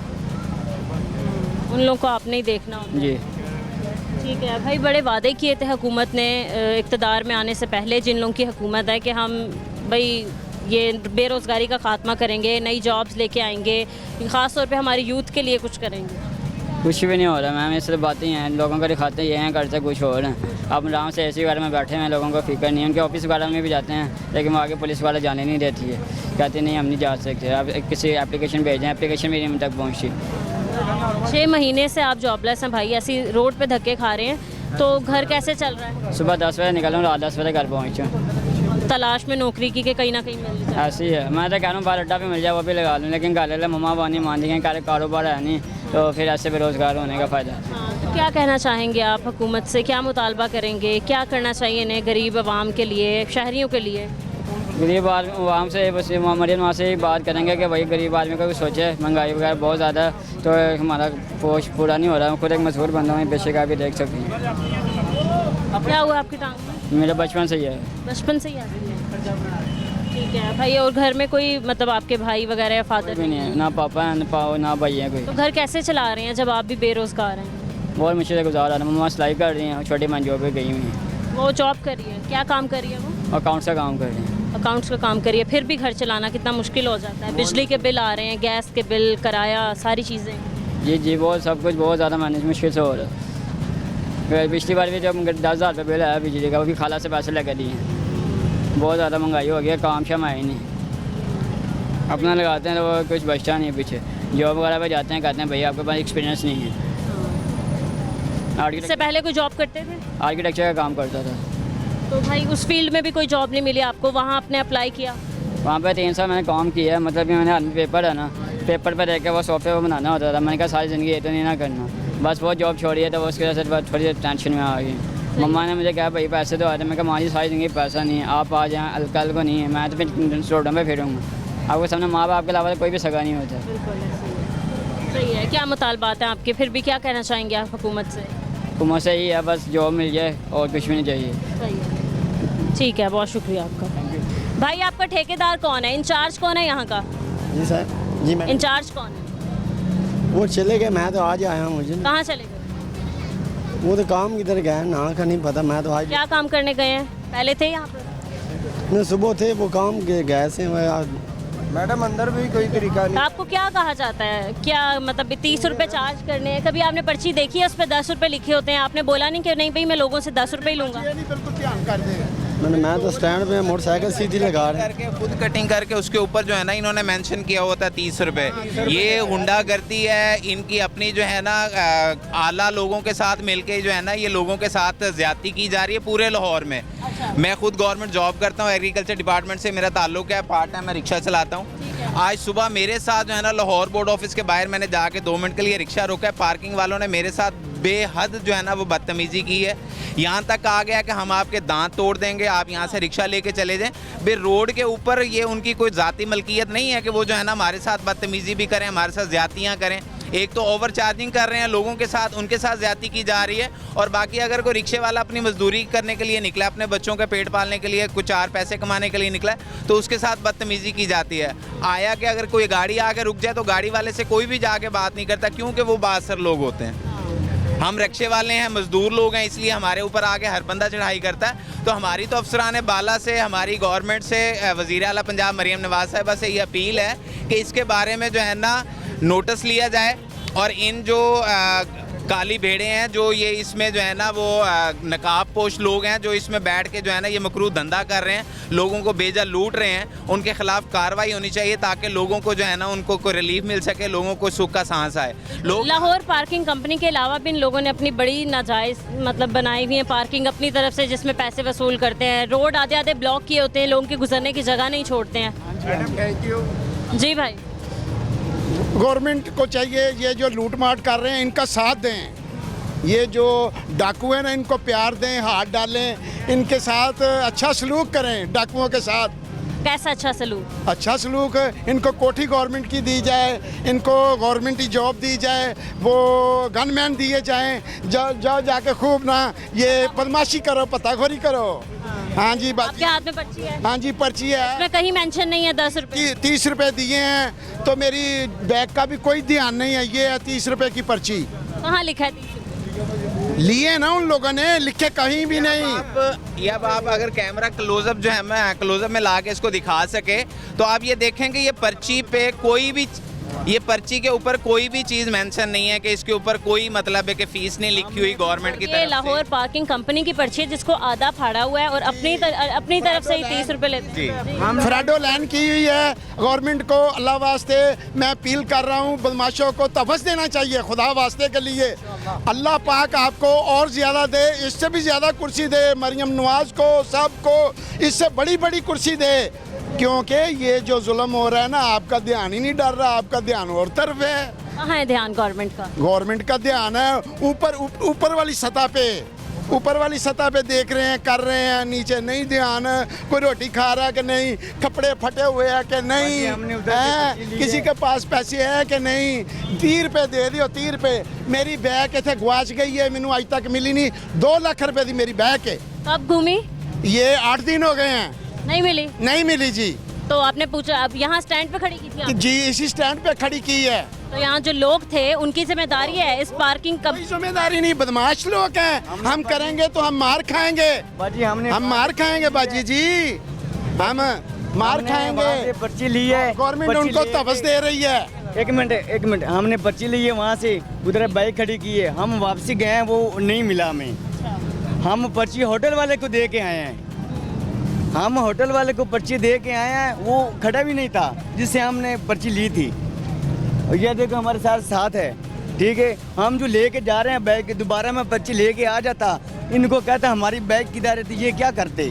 उन लोगों को आपने ही देखना होता है। जी। ठीक है भाई, बड़े वादे किए थे हुकूमत ने इक़्तिदार में आने से पहले, जिन लोगों की हुकूमत है, कि हम भाई ये बेरोज़गारी का ख़ात्मा करेंगे, नई जॉब्स लेके आएंगे, ख़ास तौर पे हमारे यूथ के लिए कुछ करेंगे। कुछ भी नहीं हो रहा मैम, ये सिर्फ बातें ही हैं, लोगों को दिखाते ये हैं, करते कुछ और हैं। अब आराम से एसी वगैरह में बैठे हैं, लोगों को फिक्र नहीं है। उनके ऑफिस वगैरह में भी जाते हैं, लेकिन वहाँ आगे पुलिस वाला जाने नहीं देती है, कहते नहीं हम नहीं जा सकते। अब किसी एप्लीकेशन भेजें, एप्लीकेशन भी नहीं तक पहुँची। 6 महीने से आप जॉबलेस हैं भाई, ऐसी रोड पे धक्के खा रहे हैं, तो घर कैसे चल रहा है? सुबह 10 बजे निकला हूँ, रात 10 बजे घर पहुँचा। तलाश में नौकरी की कि कहीं ना कहीं मिल जाए। ऐसे ही है, मैं तो कह रहा हूँ बाहर अड्डा पे मिल जाए वो भी लगा लूँ, लेकिन घर वाले मम्मा पानी मान देंगे, कारोबार है नहीं, तो फिर ऐसे बेरोज़गार होने का फ़ायदा। तो क्या कहना चाहेंगे आप हुकूमत से, क्या मुतालबा करेंगे, क्या करना चाहिए इन्हें गरीब आवाम के लिए, शहरियों के लिए? गरीब आवाम से बस मरियम वहाँ से ही बात करेंगे कि भाई गरीब आदमी को भी सोचे, महंगाई वगैरह बहुत ज़्यादा है, तो हमारा पोष पूरा नहीं हो रहा है। खुद एक मजबूर बंदा हूँ, पेशे का भी देख सकती हैं। क्या हुआ आपकी टांग में? मेरा बचपन से ही है। बचपन से ही आ रही है? ठीक है भाई, और घर में कोई मतलब आपके भाई वगैरह या फादर भी नहीं है, ना पापा है ना भाई है कोई। तो घर कैसे चला रहे हैं जब आप भी बेरोज़गार हैं? बहुत मुश्किल से गुजार रहा है। मम्मा सिलाई कर रही हैं, छोटी बहन जॉब पे गई हुई हैं। वो जॉब कर रही है, क्या काम कर रही है वो? अकाउंट्स का काम कर रही हैं। अकाउंट्स का काम करिए, फिर भी घर चलाना कितना मुश्किल हो जाता है। बिजली के बिल आ रहे हैं, गैस के बिल, किराया, सारी चीज़ें। जी जी, वो सब कुछ बहुत ज़्यादा मैनेज मुश्किल से हो रहा है। पिछली बार भी जब 10,000 रुपये बिल आया बिजली का, वो भी खाला से पैसे लगा दिए हैं। बहुत ज़्यादा महंगाई हो गई है, काम शाम है ही नहीं। अपना लगाते हैं तो वो कुछ बचता नहीं है पीछे। जॉब वगैरह पे जाते हैं, कहते हैं भैया आपके पास एक्सपीरियंस नहीं है। इससे पहले कोई जॉब करते थे? आर्किटेक्चर का काम करता था। तो भाई उस फील्ड में भी कोई जॉब नहीं मिली आपको, वहाँ आपने अप्लाई किया? वहाँ पे 3 साल मैंने काम किया है, मतलब कि मैंने आर्मी पेपर है ना, पेपर पर रह के वो सॉफ्टवेयर बनाना होता था। मैंने कहा सारी ज़िंदगी ये तो नहीं ना करना, बस वो जॉब छोड़ी है, तो उसकी वजह से थोड़ी देर टेंशन में आ गई। मम्मा ने मुझे कहा भाई पैसे तो आते, मैं कहा माँ जी सारी ज़िंदगी पैसा नहीं है, आप आ जाएँ, कल को नहीं है, मैं तो फिर रोडों पर फिरूँगा। आपको सामने माँ बाप के अलावा कोई भी सगा नहीं होता। सही है। क्या मुतालबात हैं आपके, फिर भी क्या कहना चाहेंगे आप हुकूमत से? हुकूमत से ही है, बस जॉब मिल जाए और कुछ भी नहीं चाहिए। सही है, ठीक है, बहुत शुक्रिया आपका। भाई आपका ठेकेदार कौन है, इंचार्ज कौन है यहाँ का? जी सर, जी मैं इंचार्ज कौन है? वो चले गए, मैं तो आज आया हूँ। मुझे कहाँ चले गए? वो तो काम किधर गए ना का नहीं पता, मैं तो आज। क्या काम करने गए हैं? पहले थे यहाँ पर? नहीं, सुबह थे वो काम के गए से। मैडम अंदर भी कोई तरीका नहीं। आपको क्या कहा जाता है, क्या मतलब 30 रुपये चार्ज करने हैं? कभी आपने पर्ची देखी है, उस पर 10 रुपये लिखे होते हैं, आपने बोला नहीं कि नहीं भाई मैं लोगों से 10 रुपये लूँगा? बिल्कुल ध्यान कर देगा। मैं तो स्टैंड पे मोटरसाइकिल सीधी लगा रहे हैं, खुद कटिंग करके उसके ऊपर जो है ना इन्होंने मेंशन किया होता है 30 रुपये। ये हुंडागर्दी है इनकी अपनी, जो है ना आला लोगों के साथ मिलके जो है ना ये लोगों के साथ ज्यादती की जा रही है पूरे लाहौर में। मैं खुद गवर्नमेंट जॉब करता हूँ, एग्रीकल्चर डिपार्टमेंट से मेरा ताल्लुक है, पार्ट टाइम मैं रिक्शा चलाता हूँ। आज सुबह मेरे साथ जो है ना लाहौर बोर्ड ऑफिस के बाहर मैंने जाके 2 मिनट के लिए रिक्शा रोका है, पार्किंग वालों ने मेरे साथ बेहद जो है ना वो बदतमीज़ी की है। यहाँ तक आ गया कि हम आपके दांत तोड़ देंगे, आप यहाँ से रिक्शा लेके चले जाएं। फिर रोड के ऊपर ये उनकी कोई ज़ाती मलकियत नहीं है कि वो जो है ना हमारे साथ बदतमीज़ी भी करें, हमारे साथ ज़्यादतियाँ करें। एक तो ओवर चार्जिंग कर रहे हैं लोगों के साथ, उनके साथ ज़्यादती की जा रही है, और बाकी अगर कोई रिक्शे वाला अपनी मजदूरी करने के लिए निकला, अपने बच्चों के पेट पालने के लिए, कुछ 4 पैसे कमाने के लिए निकला, तो उसके साथ बदतमीज़ी की जाती है। आया कि अगर कोई गाड़ी आके रुक जाए तो गाड़ी वाले से कोई भी जाके बात नहीं करता, क्योंकि वो बासर लोग होते हैं। हम रिक्शे वाले हैं, मजदूर लोग हैं, इसलिए हमारे ऊपर आके हर बंदा चढ़ाई करता है। तो हमारी तो अफसरान बाला से, हमारी गवर्नमेंट से, वज़ीर आला पंजाब मरियम नवाज साहिबा से ये अपील है कि इसके बारे में जो है ना नोटिस लिया जाए, और इन जो काली भेड़े हैं जो ये इसमें जो है ना वो नकाब पोश लोग हैं जो इसमें बैठ के जो है ना ये मकरू धंधा कर रहे हैं, लोगों को बेजा लूट रहे हैं, उनके खिलाफ कार्रवाई होनी चाहिए ताकि लोगों को जो है ना उनको कोई रिलीफ मिल सके, लोगों को सुख का सांस आए। लोग लाहौर पार्किंग कंपनी के अलावा भी इन लोगों ने अपनी बड़ी नाजायज़ मतलब बनाई हुई है पार्किंग अपनी तरफ से, जिसमें पैसे वसूल करते हैं। रोड आधे आधे ब्लॉक किए होते हैं, लोगों के गुजरने की जगह नहीं छोड़ते हैं। थैंक यू जी भाई, गवर्नमेंट को चाहिए ये जो लूट माट कर रहे हैं इनका साथ दें, ये जो डाकू हैं ना इनको प्यार दें, हाथ डालें, इनके साथ अच्छा सलूक करें। डाकुओं के साथ कैसा अच्छा सलूक? अच्छा सलूक, इनको कोठी गवर्नमेंट की दी जाए, इनको गवर्नमेंट की जॉब दी जाए, वो गनमैन दिए जाएं, जाओ जाके खूब ना ये बदमाशी करो, पताखोरी करो। हाँ जी, आपके हाथ में पर्ची है? हाँ जी पर्ची है, इसमें कहीं मेंशन नहीं है 10 रुपये। 30 रुपये दिए हैं, तो मेरी बैग का भी कोई ध्यान नहीं है, ये है 30 रुपये की पर्ची। कहाँ लिखा है 30 रुपये? लिए ना उन लोगों ने, लिखे कहीं भी नहीं। अब आप अगर कैमरा क्लोजअप जो है मैं क्लोजअप में ला के इसको दिखा सके तो आप ये देखेंगे ये पर्ची पे कोई भी, ये पर्ची के ऊपर कोई भी चीज़ मेंशन नहीं है कि इसके ऊपर कोई मतलब है कि फीस नहीं लिखी हुई गवर्नमेंट की ये तरफ लाहौर पार्किंग कंपनी की पर्ची है जिसको आधा फाड़ा हुआ है और अपनी तरफ से ही 30 रुपए लेते हैं। फ्राडो लैंड की हुई है गवर्नमेंट को। अल्लाह वास्ते मैं अपील कर रहा हूँ, बदमाशों को तवज्जो देना चाहिए खुदा वास्ते के लिए। अल्लाह पाक आपको और ज़्यादा दे, इससे भी ज़्यादा कुर्सी दे मरियम नवाज को, सबको इससे बड़ी बड़ी कुर्सी दे, क्योंकि ये जो जुल्म हो रहा है ना, आपका ध्यान ही नहीं डर रहा, आपका ध्यान और तरफ है। कहाँ है ध्यान गवर्नमेंट का? गवर्नमेंट का ध्यान है ऊपर वाली सतह पे, ऊपर वाली सतह पे देख रहे हैं, कर रहे हैं, नीचे नहीं ध्यान। कोई रोटी खा रहा है कि नहीं, कपड़े फटे हुए हैं कि नहीं, किसी के पास पैसे हैं कि नहीं। 30 रुपए दे दियो, 30 रुपए। मेरी बैग इतने गुआच गई है, मैनू आज तक मिली नहीं। 2 लाख रुपए की मेरी बैग है। कब घूमी? ये 8 दिन हो गए हैं, नहीं मिली। नहीं मिली जी। तो आपने पूछा, अब यहाँ स्टैंड पे खड़ी की थी आपने? जी इसी स्टैंड पे खड़ी की है। तो यहाँ जो लोग थे उनकी जिम्मेदारी है इस पार्किंग का? कोई जिम्मेदारी नहीं, बदमाश लोग हैं। हम करेंगे तो हम मार खाएंगे बाजी, हम मार खाएंगे बाजी जी, हम मार खाएंगे। पर्ची ली है, गवर्नमेंट उनको तवज्जो दे रही है। एक मिनट, हमने पर्ची ली है वहाँ से, उधर बाइक खड़ी की है, हम वापसी गए हैं, वो नहीं मिला हमें। हम पर्ची होटल वाले को दे के आए हैं, हम होटल वाले को पर्ची दे के आए हैं, वो खड़ा भी नहीं था जिससे हमने पर्ची ली थी। और ये देखो हमारे साथ है, ठीक है। हम जो लेके जा रहे हैं बैग, दोबारा मैं पर्ची लेके आ जाता, इनको कहता हमारी बैग किधर रहती, ये क्या करते।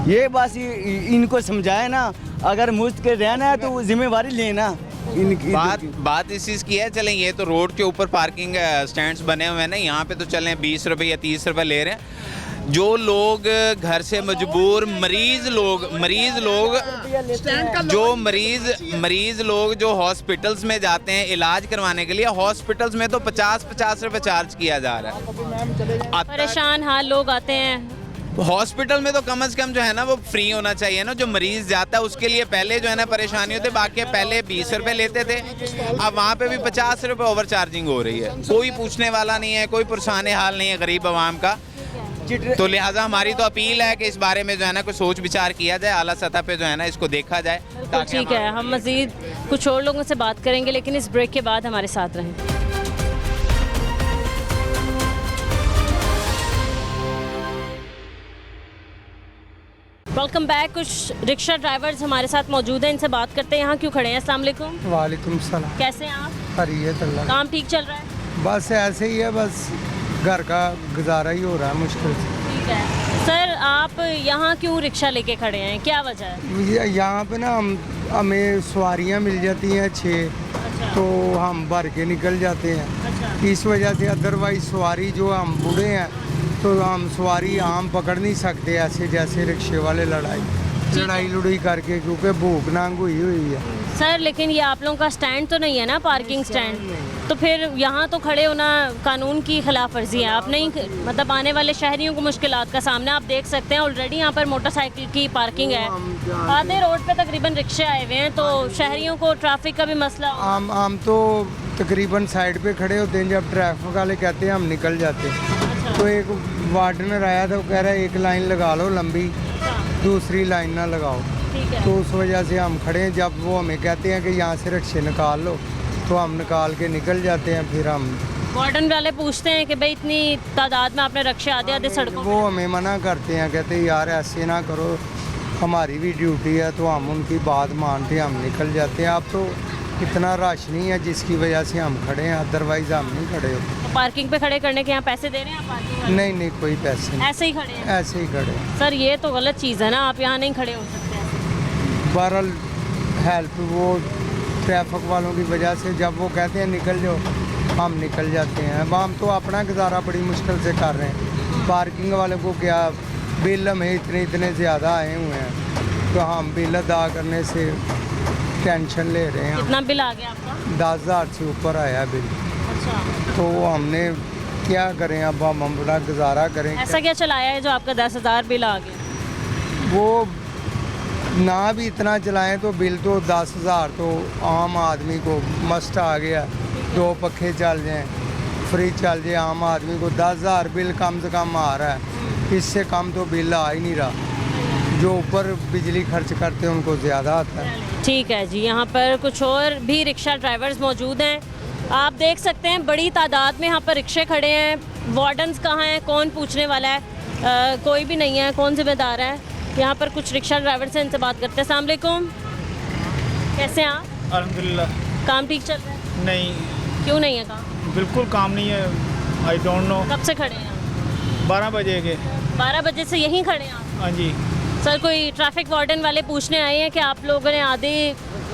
ये बस इनको समझाए ना, अगर मुझ के रहना है तो वो जिम्मेवारी लेना। बात इस चीज़ की है, चलें ये तो रोड के ऊपर पार्किंग स्टैंड्स बने हुए हैं ना, यहाँ पे तो चलें 20 रुपए या 30 रुपए ले रहे हैं। जो लोग घर से मजबूर मरीज लोग जो हॉस्पिटल्स में जाते हैं इलाज करवाने के लिए, हॉस्पिटल्स में तो 50 रुपए चार्ज किया जा रहा है। परेशान हाल लोग आते हैं। हॉस्पिटल में तो कम से कम जो है ना वो फ्री होना चाहिए ना, जो मरीज जाता है उसके लिए पहले जो है ना परेशानी होती है। बाकी पहले 20 रुपए लेते थे, अब वहाँ पे भी 50 रुपए ओवर चार्जिंग हो रही है। कोई पूछने वाला नहीं है, कोई परेशान हाल नहीं है गरीब आवाम का। तो लिहाजा हमारी तो अपील है कि इस बारे में जो है ना कुछ सोच विचार किया जाए, आला सतह पे जो है ना इसको देखा जाए। तो ठीक है, हम मजीद कुछ और लोगों से बात करेंगे, लेकिन इस ब्रेक के बाद हमारे साथ रहें। Welcome back. कुछ रिक्शा ड्राइवर्स हमारे साथ मौजूद हैं, इनसे बात करते हैं। यहाँ क्यों खड़े हैं? अस्सलाम वालेकुम। वालेकुम सलाम। कैसे हैं आप? खैरियत अल्लाह। काम ठीक चल रहा है? बस ऐसे ही है, बस घर का गुजारा ही हो रहा है मुश्किल से। ठीक है सर, आप यहाँ क्यों रिक्शा लेके खड़े हैं, क्या वजह है? यहाँ पे ना हमें सवारियाँ मिल जाती हैं 6, तो हम भर के निकल जाते हैं। इस वजह से अदरवाइज सवारी जो हम बूढ़े हैं तो हम सवारी आम पकड़ नहीं सकते ऐसे जैसे रिक्शे वाले लड़ाई लुड़ाई करके, क्योंकि भूख नांग हुई है। सर लेकिन ये आप लोगों का स्टैंड तो नहीं है ना, पार्किंग स्टैंड, तो फिर यहाँ तो खड़े होना कानून की खिलाफ वर्जी है। आप नहीं, मतलब आने वाले शहरियों को मुश्किलात का सामना आप देख सकते हैं। ऑलरेडी यहाँ पर मोटरसाइकिल की पार्किंग है, आधे रोड पे तकरीबन रिक्शे आए हुए हैं, तो शहरियों को ट्रैफिक का भी मसला। हम तो तकरीबन साइड पे खड़े होते हैं, जब ट्रैफिक वाले कहते हैं हम निकल जाते हैं। तो एक वार्डनर आया था, वो कह रहा है एक लाइन लगा लो लंबी, दूसरी लाइन ना लगाओ। तो उस वजह से हम खड़े हैं। जब वो हमें कहते हैं कि यहाँ से रिक्शे निकाल लो, तो हम निकाल के निकल जाते हैं। फिर हम वार्डन वाले पूछते हैं कि भाई इतनी तादाद में आपने रिक्शे आधे सड़कों, वो हमें मना करते हैं, कहते हैं यार ऐसे ना करो, हमारी भी ड्यूटी है। तो हम उनकी बात मानते, हम निकल जाते हैं। अब तो इतना रश नहीं है जिसकी वजह से हम खड़े हैं, अदरवाइज हम नहीं खड़े होते। तो पार्किंग पे खड़े करने के यहाँ पैसे दे रहे हैं आप पार्किंग वाले? नहीं कोई पैसे नहीं, ऐसे ही खड़े हैं? ऐसे ही खड़े हैं। सर ये तो गलत चीज़ है ना, आप यहाँ नहीं खड़े हो सकते। बहरहाल हेल्प वो ट्रैफिक वालों की वजह से, जब वो कहते हैं निकल जाओ, हम निकल जाते हैं। अब हम तो अपना गुजारा बड़ी मुश्किल से कर रहे हैं। पार्किंग वाले को क्या बिल हमें इतने ज़्यादा आए हुए हैं, तो हम बिल अदा करने से टेंशन ले रहे हैं। कितना बिल आ गया आपका? 10,000 से ऊपर आया बिल। अच्छा। तो हमने क्या करें, अब हम अपना गुजारा करें। ऐसा क्या चलाया है जो आपका 10,000 बिल आ गया? वो ना भी इतना चलाएं तो बिल तो 10,000 तो आम आदमी को मस्ट आ गया। 2 पखे चल जाएं फ्री चल जाए, आम आदमी को 10,000 बिल कम से कम आ रहा है, इससे कम तो बिल आ ही नहीं रहा। जो ऊपर बिजली खर्च करते हैं उनको ज़्यादा आता है। ठीक है जी, यहाँ पर कुछ और भी रिक्शा ड्राइवर्स मौजूद हैं। आप देख सकते हैं बड़ी तादाद में यहाँ पर रिक्शे खड़े हैं। वार्डन्स कहाँ हैं, कौन पूछने वाला है? कोई भी नहीं है, कौन जिम्मेदार है? यहाँ पर कुछ रिक्शा ड्राइवर से इनसे बात करते हैं। अस्सलाम वालेकुम, कैसे हैं आप? अल्हम्दुलिल्लाह। काम ठीक चल रहा है? नहीं। क्यों नहीं है काम? बिल्कुल काम नहीं है, आई डोंट नो। कब से खड़े हैं? 12 बजे के। 12 बजे से यहीं खड़े हैं आप? हाँ जी। सर, कोई ट्रैफिक वार्डन वाले पूछने आए हैं कि आप लोगों ने आधे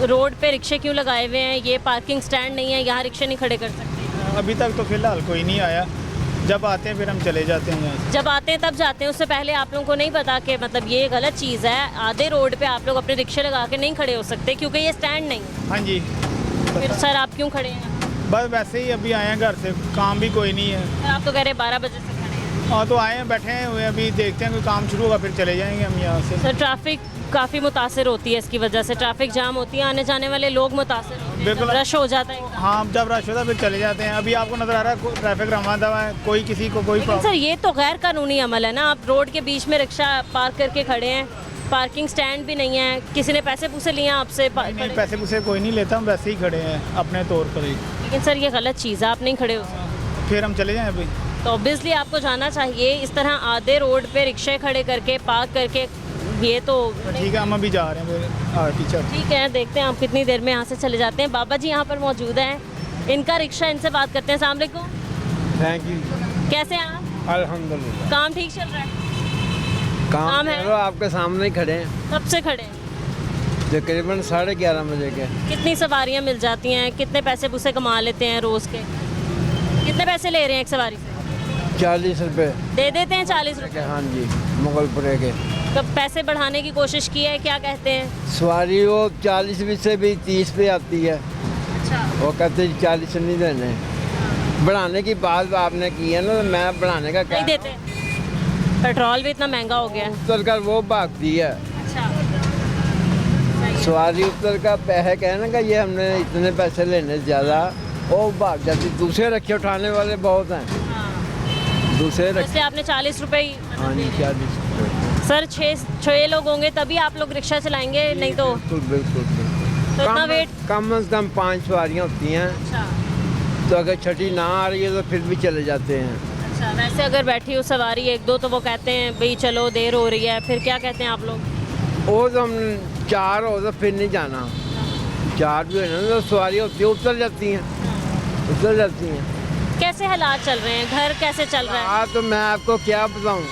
रोड पे रिक्शे क्यों लगाए हुए हैं? ये पार्किंग स्टैंड नहीं है, यहाँ रिक्शे नहीं खड़े कर सकते? अभी तक तो फिलहाल कोई नहीं आया, जब आते हैं फिर हम चले जाते हैं यहाँ से। जब आते हैं तब जाते हैं, उससे पहले आप लोगों को नहीं पता कि मतलब ये गलत चीज़ है? आधे रोड पे आप लोग अपने रिक्शे लगा के नहीं खड़े हो सकते क्योंकि ये स्टैंड नहीं है। हाँ जी। फिर सर आप क्यों खड़े हैं? बस वैसे ही अभी आए हैं घर से, काम भी कोई नहीं है। सर आप तो कह रहे हैं 12 बजे से खड़े हैं। हाँ तो आए हैं, बैठे हुए, अभी देखते हैं कोई काम शुरू होगा फिर चले जाएंगे हम यहाँ से। सर ट्रैफिक काफ़ी मुतासर होती है इसकी वजह से, ट्रैफिक जाम होती है, आने जाने वाले लोग मुतासर होते हैं, बिल्कुल। जब रश हो जाता है। हाँ जब रश होता है फिर चले जाते हैं। अभी आपको नज़र आ रहा है ट्रैफिक रवा दवा है, कोई किसी को कोई लेकिन सर ये तो गैर कानूनी अमल है ना, आप रोड के बीच में रिक्शा पार्क करके खड़े हैं, पार्किंग स्टैंड भी नहीं है, किसी ने पैसे पूसे लिए आपसे? नहीं, पैसे पूसे कोई नहीं लेता, हम वैसे ही खड़े हैं अपने तौर पर ही। लेकिन सर ये गलत चीज़ है, आप नहीं खड़े हो सकते। फिर हम चले जाएं अभी? तो ऑब्वियसली आपको जाना चाहिए। इस तरह आधे रोड पे रिक्शे खड़े करके पार्क करके, ये तो ठीक है, हम अभी जा रहे हैं टीचर। ठीक है, देखते हैं आप कितनी देर में यहाँ से चले जाते हैं। बाबा जी यहाँ पर मौजूद हैं, इनका रिक्शा, इनसे बात करते हैं। अस्सलाम वालेकुम। Thank you. कैसे हैं आप? अल्हम्दुलिल्लाह। काम ठीक चल रहा है? काम है? है आपके सामने ही खड़े हैं। कब से खड़े हैं? तकरीबन 11:30 बजे के। कितनी सवारियाँ मिल जाती हैं, कितने पैसे पूसे कमा लेते हैं रोज़ के? कितने पैसे ले रहे हैं एक सवारी से? 40 रुपये दे देते हैं 40 रुपये? हाँ जी, मुगलपुरे के। कब पैसे बढ़ाने की कोशिश की है, क्या कहते हैं? सवारी वो 40 भी से भी 30 पे आती है। अच्छा। वो कहते 40 नहीं देने। बढ़ाने की बात आपने की है ना, तो मैं बढ़ाने का नहीं देते। पेट्रोल भी इतना महंगा हो गया है। उतर कर वो भागती है। अच्छा। सवारी उतर का पैसे कहने का ये हमने इतने पैसे लेने ज़्यादा, वो भाग जाती। दूसरे रखे उठाने वाले बहुत हैं। दूसरे वैसे आपने 40 रुपये ही? हाँ जी, 40 रुपये। सर 6 लोग होंगे तभी आप लोग रिक्शा चलाएंगे, नहीं तो? बिल्कुल। तो इतना वेट? कम से कम 5 सवारियाँ होती हैं। अच्छा। तो अगर छठी ना आ रही है तो फिर भी चले जाते हैं। अच्छा, वैसे अगर बैठी हो सवारी 1-2 तो वो कहते हैं भाई चलो देर हो रही है, फिर क्या कहते हैं आप लोग? वो तो हम 4 हो तो फिर नहीं जाना। 4 भी है ना, तो सवारी होती है, उतर जाती हैं। कैसे हालात चल रहे हैं, घर कैसे चल रहा है? हाँ तो मैं आपको क्या बताऊँ,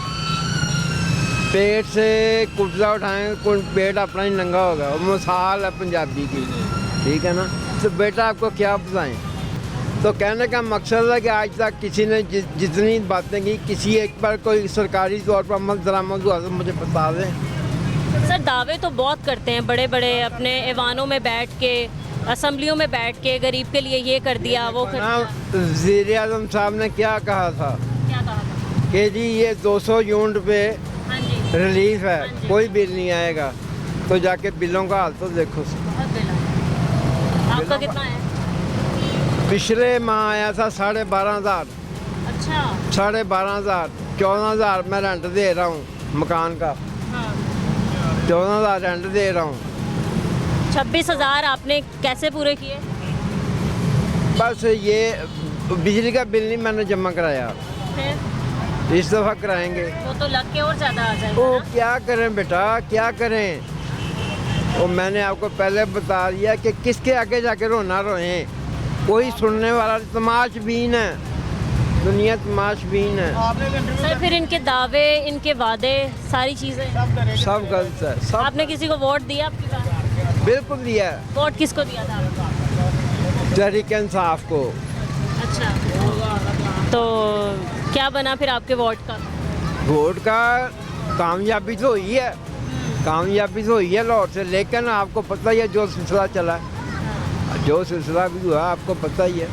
पेट से कुर्ता उठाएं पेट अपना ही नंगा होगा। वो मिसाल है पंजाबी की, ठीक है ना। तो बेटा आपको क्या बताएं। तो कहने का मकसद है कि आज तक किसी ने जितनी बातें की, किसी एक पर कोई सरकारी तौर पर अमल दरामद हुआ तो मुझे बता दें। सर दावे तो बहुत करते हैं बड़े बड़े, अपने ऐवानों में बैठ के, असम्बलियों में बैठ के, गरीब के लिए ये कर दिया वो कर दिया। वज़ीर आज़म साहब ने क्या कहा था? क्या कहा था? कि जी ये 200 यूनिट पे रिलीफ है, कोई बिल नहीं आएगा। तो जाके बिलों का हाल तो देखो। बहुत बिल है। आपका कितना है? पिछले माह आया था 12,500। अच्छा। 12,500, 14,000 मैं रेंट दे रहा हूँ मकान का। 14,000 रेंट दे रहा हूँ। 26,000 आपने कैसे पूरे किए? बस ये बिजली का बिल नहीं मैंने जमा कराया, फिर इस दफ़ा कराएंगे। वो तो लग के और ज़्यादा आ जाएगा वो ना? क्या करें बेटा, क्या करें। वो मैंने आपको पहले बता दिया कि किसके आगे जाके रोना रोएं, कोई सुनने वाला। तमाशबीन है दुनिया, तमाशबीन है। सर फिर इनके दावे, इनके वादे, सारी चीज़ें सब गलत है सब। आपने किसी को वोट दिया? आपकी बात? बिल्कुल दिया है। वोट किसको दिया था? तहरीक इंसाफ को। अच्छा, तो क्या बना फिर आपके वोट का? वोट का कामयाबी तो हुई है, कामयाबी तो हुई है लाहौर से। लेकिन आपको पता ही है जो सिलसिला चला, जो सिलसिला भी हुआ आपको पता ही है।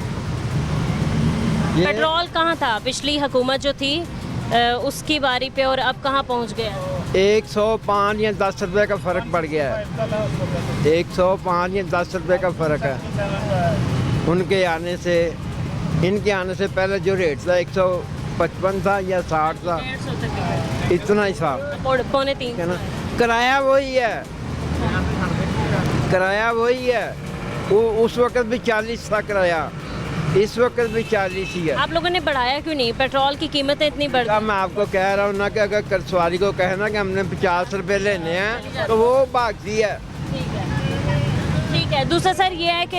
पेट्रोल कहाँ था पिछली हुकूमत जो थी उसकी बारी पे, और अब कहाँ पहुँच गया? 105 या 10 रुपये का फ़र्क पड़ गया है। 105 या 10 रुपये का फ़र्क है उनके आने से। इनके आने से पहले जो रेट था 155 था या 60 था, 150 तक है। इतना ही था। पौने 3 है ना, किराया वही है, किराया वही है। वो उस वक्त भी 40 था किराया, इस वक्त भी 40 ही है। आप लोगों ने बढ़ाया क्यों नहीं? पेट्रोल की कीमतें इतनी बढ़ मैं आपको कह रहा हूँ ना कि अगर सवारी को कहना कि हमने 50 रुपए लेने हैं तो वो भागती है। ठीक है। दूसरा सर ये है कि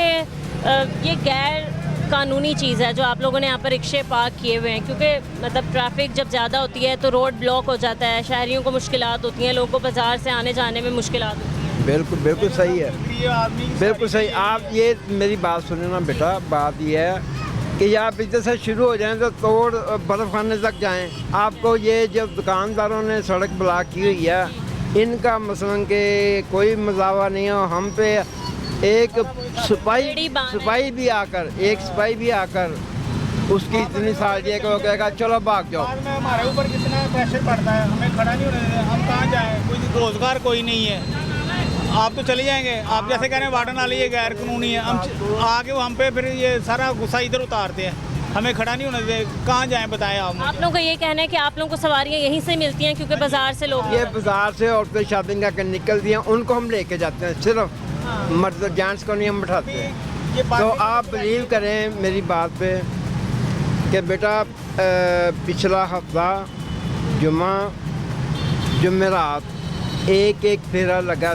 ये गैर कानूनी चीज़ है जो आप लोगों ने यहाँ पर रिक्शे पार्क किए हुए हैं, क्योंकि मतलब ट्रैफिक जब ज़्यादा होती है तो रोड ब्लॉक हो जाता है, शहरियों को मुश्किलात होती हैं, लोगों को बाज़ार से आने जाने में मुश्किलात होती हैं। बिल्कुल बिल्कुल सही है, बिल्कुल सही। आप ये मेरी बात सुने ना बेटा, बात ये है कि आप इधर से शुरू हो जाएं तो तोड़ बर्फ़ खाने तक जाएं। आपको ये जब दुकानदारों ने सड़क ब्लॉक की हुई है, इनका मसलन के कोई मजावा नहीं हो हम पे। एक सिपाही भी आकर, एक सिपाही भी आकर उसकी इतनी साड़ी है कि वो कहेगा चलो भाग जाओ। बाद में हमारे ऊपर कितना प्रेशर पड़ता है, हमें खड़ा नहीं होने देते। हम कहाँ जाएं, कोई रोजगार कोई नहीं है। आप तो चले जाएंगे, आप जैसे कह रहे हैं वार्डन वाले ये गैर कानूनी है, हम आके हम पे फिर ये सारा गुस्सा इधर उतारते हैं, हमें खड़ा नहीं होने देते। कहाँ जाएं बताएं आप? आप लोगों को ये कहना है कि आप लोगों को सवारियाँ यहीं से मिलती हैं क्योंकि बाजार से लोग, ये बाजार से औरतें शॉपिंग करके निकलती हैं, उनको हम लेके जाते हैं, सिर्फ मर्द जेंट्स को नहीं हम बैठाते हैं। तो आप बिलीव करें मेरी बात पे कि बेटा पिछला हफ्ता जुमेरात एक फेरा लगा,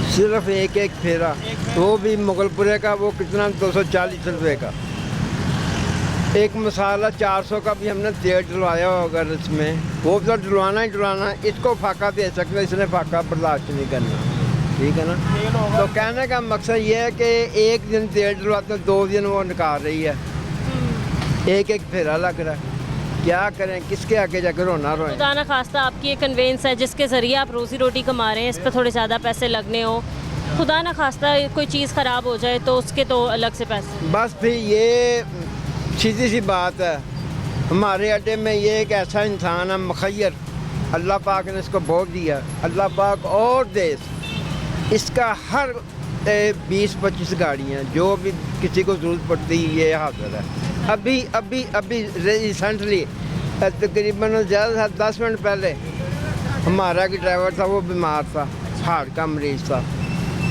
सिर्फ एक फेरा, वो भी मुगलपुरे का। वो कितना 240 रुपये का। एक मसाला 400 का भी हमने तेल डलवाया होगा इसमें, वो तो डलवाना ही डलवाना। इसको फाका दे सकते, इसने फाका बर्दाश्त नहीं करना, ठीक है ना। तो कहने का मकसद ये है कि एक दिन तेल डलवाते 2 दिन वो निकाल रही है, एक फेरा लग रहा है। क्या करें, किसके आगे जाकर रोना रोए। खुदा ना खास्ता आपकी ये कन्वेंस है जिसके ज़रिए आप रोज़ी रोटी कमा रहे हैं, इस पर थोड़े ज़्यादा पैसे लगने हो, खुदा ना खास्ता कोई चीज़ ख़राब हो जाए तो उसके तो अलग से पैसे। बस फिर ये सीधी सी बात है, हमारे अड्डे में ये एक ऐसा इंसान है मुखय्यर, अल्लाह पाक ने इसको बहुत दिया, अल्लाह पाक और देश। इसका हर 20-25 गाड़ियाँ जो भी किसी को ज़रूरत पड़ती है ये हाजिर है। अभी रिसेंटली तकरीबन ज़्यादा 10 मिनट पहले हमारा एक ड्राइवर था, वो बीमार था, हार्ट का मरीज़ था,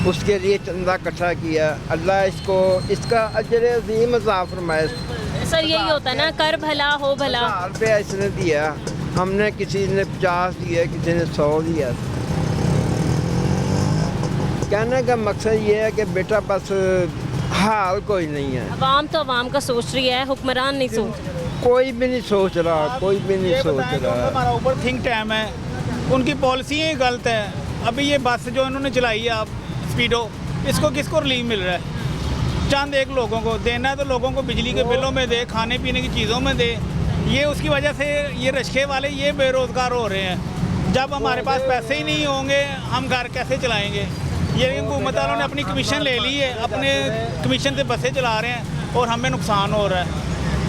उसके लिए चंदा इकट्ठा किया। अल्लाह इसको इसका अजर अज़ीम अता फरमाए। सर यही होता है ना, कर भला हो भला। 1000 रुपया इसने दिया, हमने किसी ने 50 दिया, किसी ने 100 दिया। कहने का मकसद ये है कि बेटा बस हाल कोई नहीं है। अवाम तो अवाम का सोच रही है, हुक्मरान नहीं सोच रहे। कोई भी नहीं सोच रहा, कोई भी नहीं ये सोच बताएं, रहा। हमारा ऊपर थिंक टाइम है, उनकी पॉलिसी ही गलत है। अभी ये बस जो इन्होंने चलाई है आप स्पीडो, इसको किसको रिलीफ मिल रहा है? चंद एक लोगों को देना है, तो लोगों को बिजली के बिलों में दे, खाने पीने की चीज़ों में दे। ये उसकी वजह से ये रिक्शे वाले ये बेरोज़गार हो रहे हैं। जब हमारे पास पैसे ही नहीं होंगे हम घर कैसे चलाएँगे? ये हुकूमत वालों ने अपनी कमीशन ले ली है, अपने कमीशन से बसें चला रहे हैं और हमें नुकसान हो रहा है,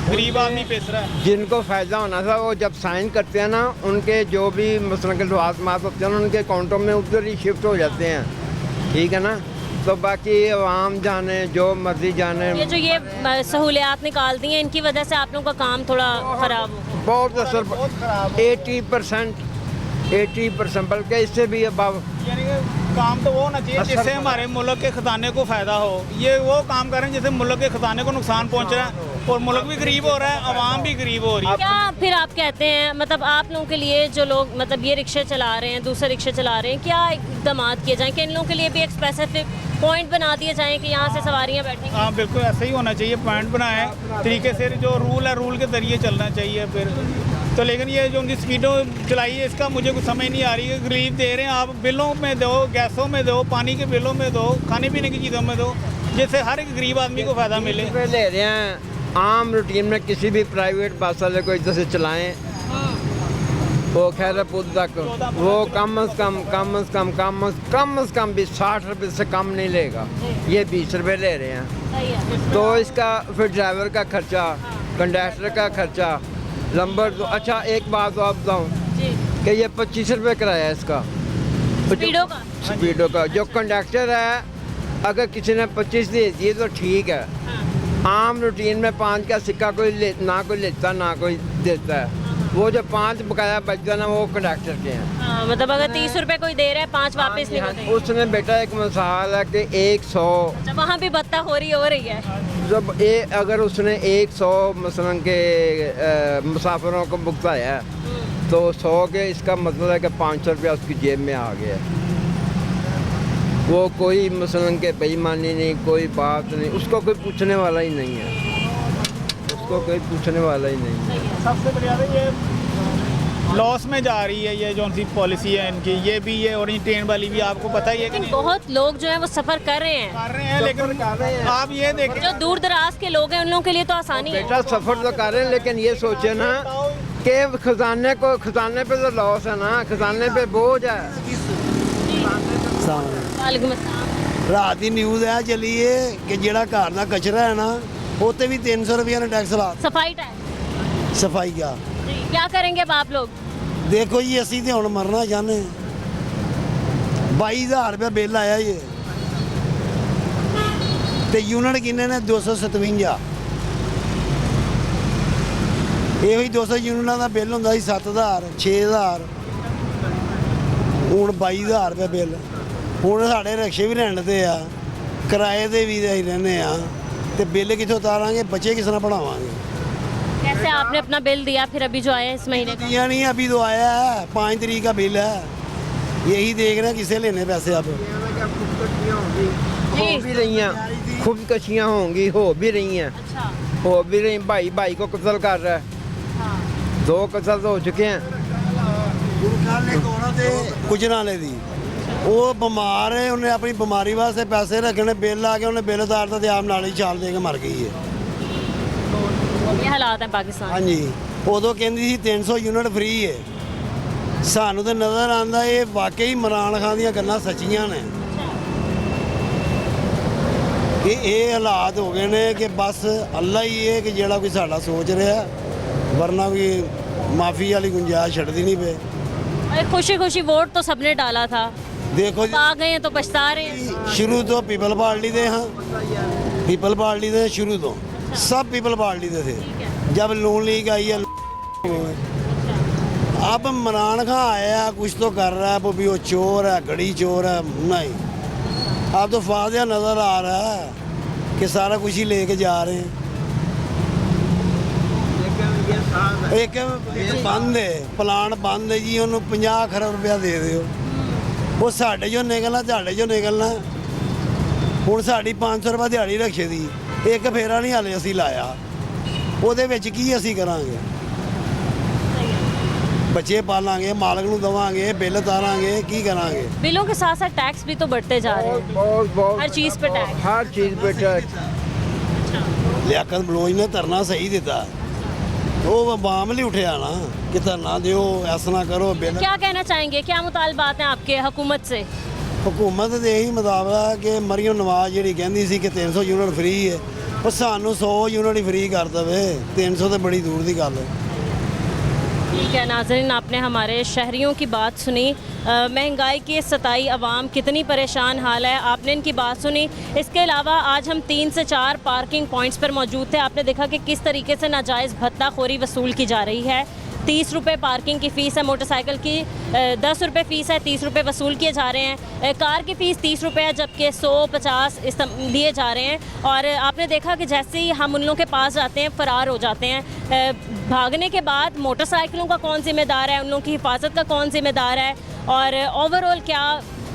गरीब आदमी पिस रहा है। जिनको फ़ायदा होना था वो जब साइन करते हैं ना, उनके जो भी मसलन के लवाजमात होते हैं उनके अकाउंटों में उधर ही शिफ्ट हो जाते हैं, ठीक है ना। तो बाकी आवाम जाने जो मर्जी जाने। ये जो ये सहूलियात निकाल दी हैं इनकी वजह से आप लोगों का काम थोड़ा ख़राब हो, बहुत असर 80% बल्कि इससे भी अबाव। यानी कि काम तो वो होना चाहिए जिससे हमारे मुल्क के खजाने को फ़ायदा हो। ये वो काम कर रहे हैं जिससे मुल्क के खजाने को नुकसान पहुंच रहा है और मुल्क भी गरीब हो रहा है, आवाम भी गरीब हो रही है। क्या फिर आप कहते हैं मतलब आप लोगों के लिए जो लोग मतलब ये रिक्शे चला रहे हैं, दूसरे रिक्शे चला रहे हैं, क्या इकदाम किए जाएँ कि इन लोगों के लिए भी एक स्पेसिफिक पॉइंट बना दिए जाएँ कि यहाँ से सवारियाँ बैठेंगी? हाँ बिल्कुल ऐसा ही होना चाहिए, पॉइंट बनाएं तरीके से, जो रूल है रूल के ज़रिए चलना चाहिए फिर तो। लेकिन ये जो उनकी स्पीडों चलाई है इसका मुझे कुछ समझ नहीं आ रही है। रिलीफ दे रहे हैं आप, बिलों में दो, गैसों में दो, पानी के बिलों में दो, खाने पीने की चीज़ों में दो, जिससे हर एक गरीब आदमी को फ़ायदा मिले। ले रहे हैं आम रूटीन में किसी भी प्राइवेट बस वाले को इधर से चलाएं, वो खैरपुर तक वो कम से कम भी 60 रुपये से कम नहीं लेगा, ये 20 रुपये ले रहे हैं। तो इसका फिर ड्राइवर का खर्चा, कंडक्टर का खर्चा, नंबर दो। अच्छा एक बात तो आप बताऊँ कि ये 25 रुपये किराया है इसका स्पीडो का। जो कंडक्टर है अगर किसी ने 25 दे दिए तो ठीक है, आम रूटीन में 5 का सिक्का ना कोई लेता ना कोई देता है। वो जो 5 बकाया बचता ना वो कंडक्टर के हैं। हाँ, मतलब अगर 30 रुपए कोई दे रहा है 5 वापस नहीं होते। उसने बेटा एक मिसाल है कि 100 अच्छा, वहाँ भी बत्ता हो रही है। जब अगर उसने 100 मसलन के मुसाफिरों को भुगताया तो 100 के इसका मतलब है कि 500 रुपया उसकी जेब में आ गया। वो कोई मसलन के बेईमानी नहीं, कोई बात नहीं, उसको कोई पूछने वाला ही नहीं है, उसको कोई पूछने वाला ही नहीं है। सबसे बढ़िया ये लॉस में जा रही है ये जो सी पॉलिसी है इनकी, ये भी ये ऑरेंज ट्रेन वाली भी आपको पता ही है कि नहीं? बहुत लोग जो है वो सफर कर रहे हैं लेकिन आप ये देखें जो दूर दराज के लोग हैं उन लोगों के लिए तो आसानी है। बेटा सफर तो कर रहे हैं, लेकिन ये सोचे ना कि खजाने पे तो लॉस है ना, खजाने पे बोझ है। वालेकुम अस्सलाम। रात की न्यूज़ है चली है कि जेड़ा घर का कचरा है ना उते भी 300 रुपया ने टैक्स ला सफाई टैक्स सफाई का। क्या करेंगे अब आप लोग? देखो जी असी तो हुण मरना चाहते 22,000 रुपया बिल आया ये तो यूनिट किन्ने ने 257। यही 200 यूनिटा का बिल होंदा सी 7,000 6,000 हूँ 22,000 रुपया बिल। हूँ साढ़े रिक्शे भी रेंट ते आ, किराए ते भी असीं रहने आ तो बिल कितों उतारांगे, बच्चे किस तरह पढ़ावांगे? कैसे आपने अपना बिल दिया फिर अभी जो आया इस महीने का? दिया नहीं, अभी तो आया है 5 तारीख का बिल है, यही देख रहे हैं किसे लेने पैसे अब। हो भी रही हैं, खुदकशियाँ होंगी, हो भी रही हैं। अच्छा। हो भी रही, भाई को कत्ल कर रहा है। 2 कत्ल तो हो चुके हैं। गुजराले दी वो बीमार है, उन्हें अपनी बीमारी वास्ते पैसे रखने, बिल आ के उन्हें बिल उतारता तो आप नाली छाल दे के मर गई है। ये हालात है पाकिस्तान। हाँ जी, उदों कहती थी 300 यूनिट फ्री है, सानू तो नज़र आता ये वाकई इमरान खान दी गल्लां सच्चियां ने कि ये हालात हो गए ने कि बस अल्लाह ही है कि जेड़ा कोई साडा सोच रहा, वरना कोई माफ़ी वाली गुंजाइश छड़दी नहीं पे। खुशी खुशी वोट तो सबने डाला था, देखो जी आ गए हैं तो पछता रहे हैं। शुरू तो पीपल पार्टी दे, हाँ पीपल पार्टी दे शुरू तो सब पीपल पार्टी दे थे। जब नून लीग आई है अब इमरान खान आया कुछ तो कर रहा है, वो भी वो चोर है, घड़ी चोर है, नहीं अब तो फायदा नज़र आ रहा है कि सारा कुछ ही लेके जा रहे हैं। एक बंद है, प्लान बंद है जी, उन्होंने 50 खरब रुपया दे दो, वो साढ़े जो निकलना झाड़े जो निकलना। हूँ साड़ी 500 रुपये दिहाड़ी रक्शे दी, एक फेरा नहीं हाले असी लाया, ਉਹਦੇ ਵਿੱਚ ਕੀ ਅਸੀਂ ਕਰਾਂਗੇ? बच्चे पालांगे, मालक ਨੂੰ दवांगे, बिल तारांगे, की करांगे? बिलों के साथ साथ टैक्स भी तो बढ़ते जा रहे हैं, हर चीज़ पे टैक्स, हर चीज़ पे टैक्स। लियाकत बलोच ने धरना सही दिता, वो बाम लिए उठे ना कि धरना दो, ऐसा ना करो। बिल क्या कहना चाहेंगे, क्या मुतालबात हैं आपके हुकूमत से? हुकूमत दे यही मुताबा कि मरियम नवाज जी कहती सी कि 300 यूनिट फ्री है, और सानू 100 यूनिट ही फ्री कर दे, 300 तो बड़ी दूर की गल है। ठीक है नाज़रीन, आपने हमारे शहरियों की बात सुनी, महंगाई की सताई आवाम कितनी परेशान हाल है, आपने इनकी बात सुनी। इसके अलावा आज हम 3 से 4 पार्किंग पॉइंट्स पर मौजूद थे, आपने देखा कि किस तरीके से नाजायज़ भत्ताखोरी वसूल की जा रही है। 30 रुपये पार्किंग की फ़ीस है, मोटरसाइकिल की 10 रुपये फ़ीस है, 30 रुपये वसूल किए जा रहे हैं। कार की फ़ीस 30 रुपये है, जबकि 150 दिए जा रहे हैं। और आपने देखा कि जैसे ही हम उन लोगों के पास जाते हैं फ़रार हो जाते हैं। भागने के बाद मोटरसाइकिलों का कौन ज़िम्मेदार है, उन लोगों की हिफाजत का कौन ज़िम्मेदार है, और ओवरऑल क्या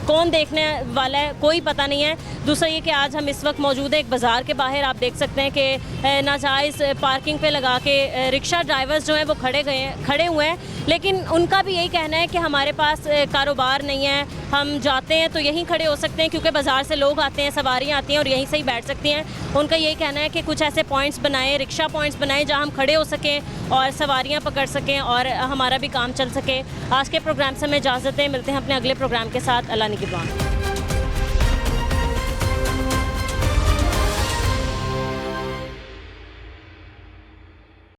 कौन देखने वाला है, कोई पता नहीं है। दूसरा ये कि आज हम इस वक्त मौजूद है एक बाज़ार के बाहर, आप देख सकते हैं कि नाजायज़ पार्किंग पे लगा के रिक्शा ड्राइवर्स जो हैं वो खड़े हुए हैं, लेकिन उनका भी यही कहना है कि हमारे पास कारोबार नहीं है, हम जाते हैं तो यहीं खड़े हो सकते हैं क्योंकि बाज़ार से लोग आते हैं, सवारियाँ आती हैं और यहीं से ही बैठ सकती हैं। उनका यही कहना है कि कुछ ऐसे पॉइंट्स बनाएं, रिक्शा पॉइंट्स बनाएं जहाँ हम खड़े हो सकें और सवारियाँ पकड़ सकें और हमारा भी काम चल सके। आज के प्रोग्राम से हमें इजाज़त है, मिलते हैं अपने अगले प्रोग्राम के साथ। अल्लाह निगहबान।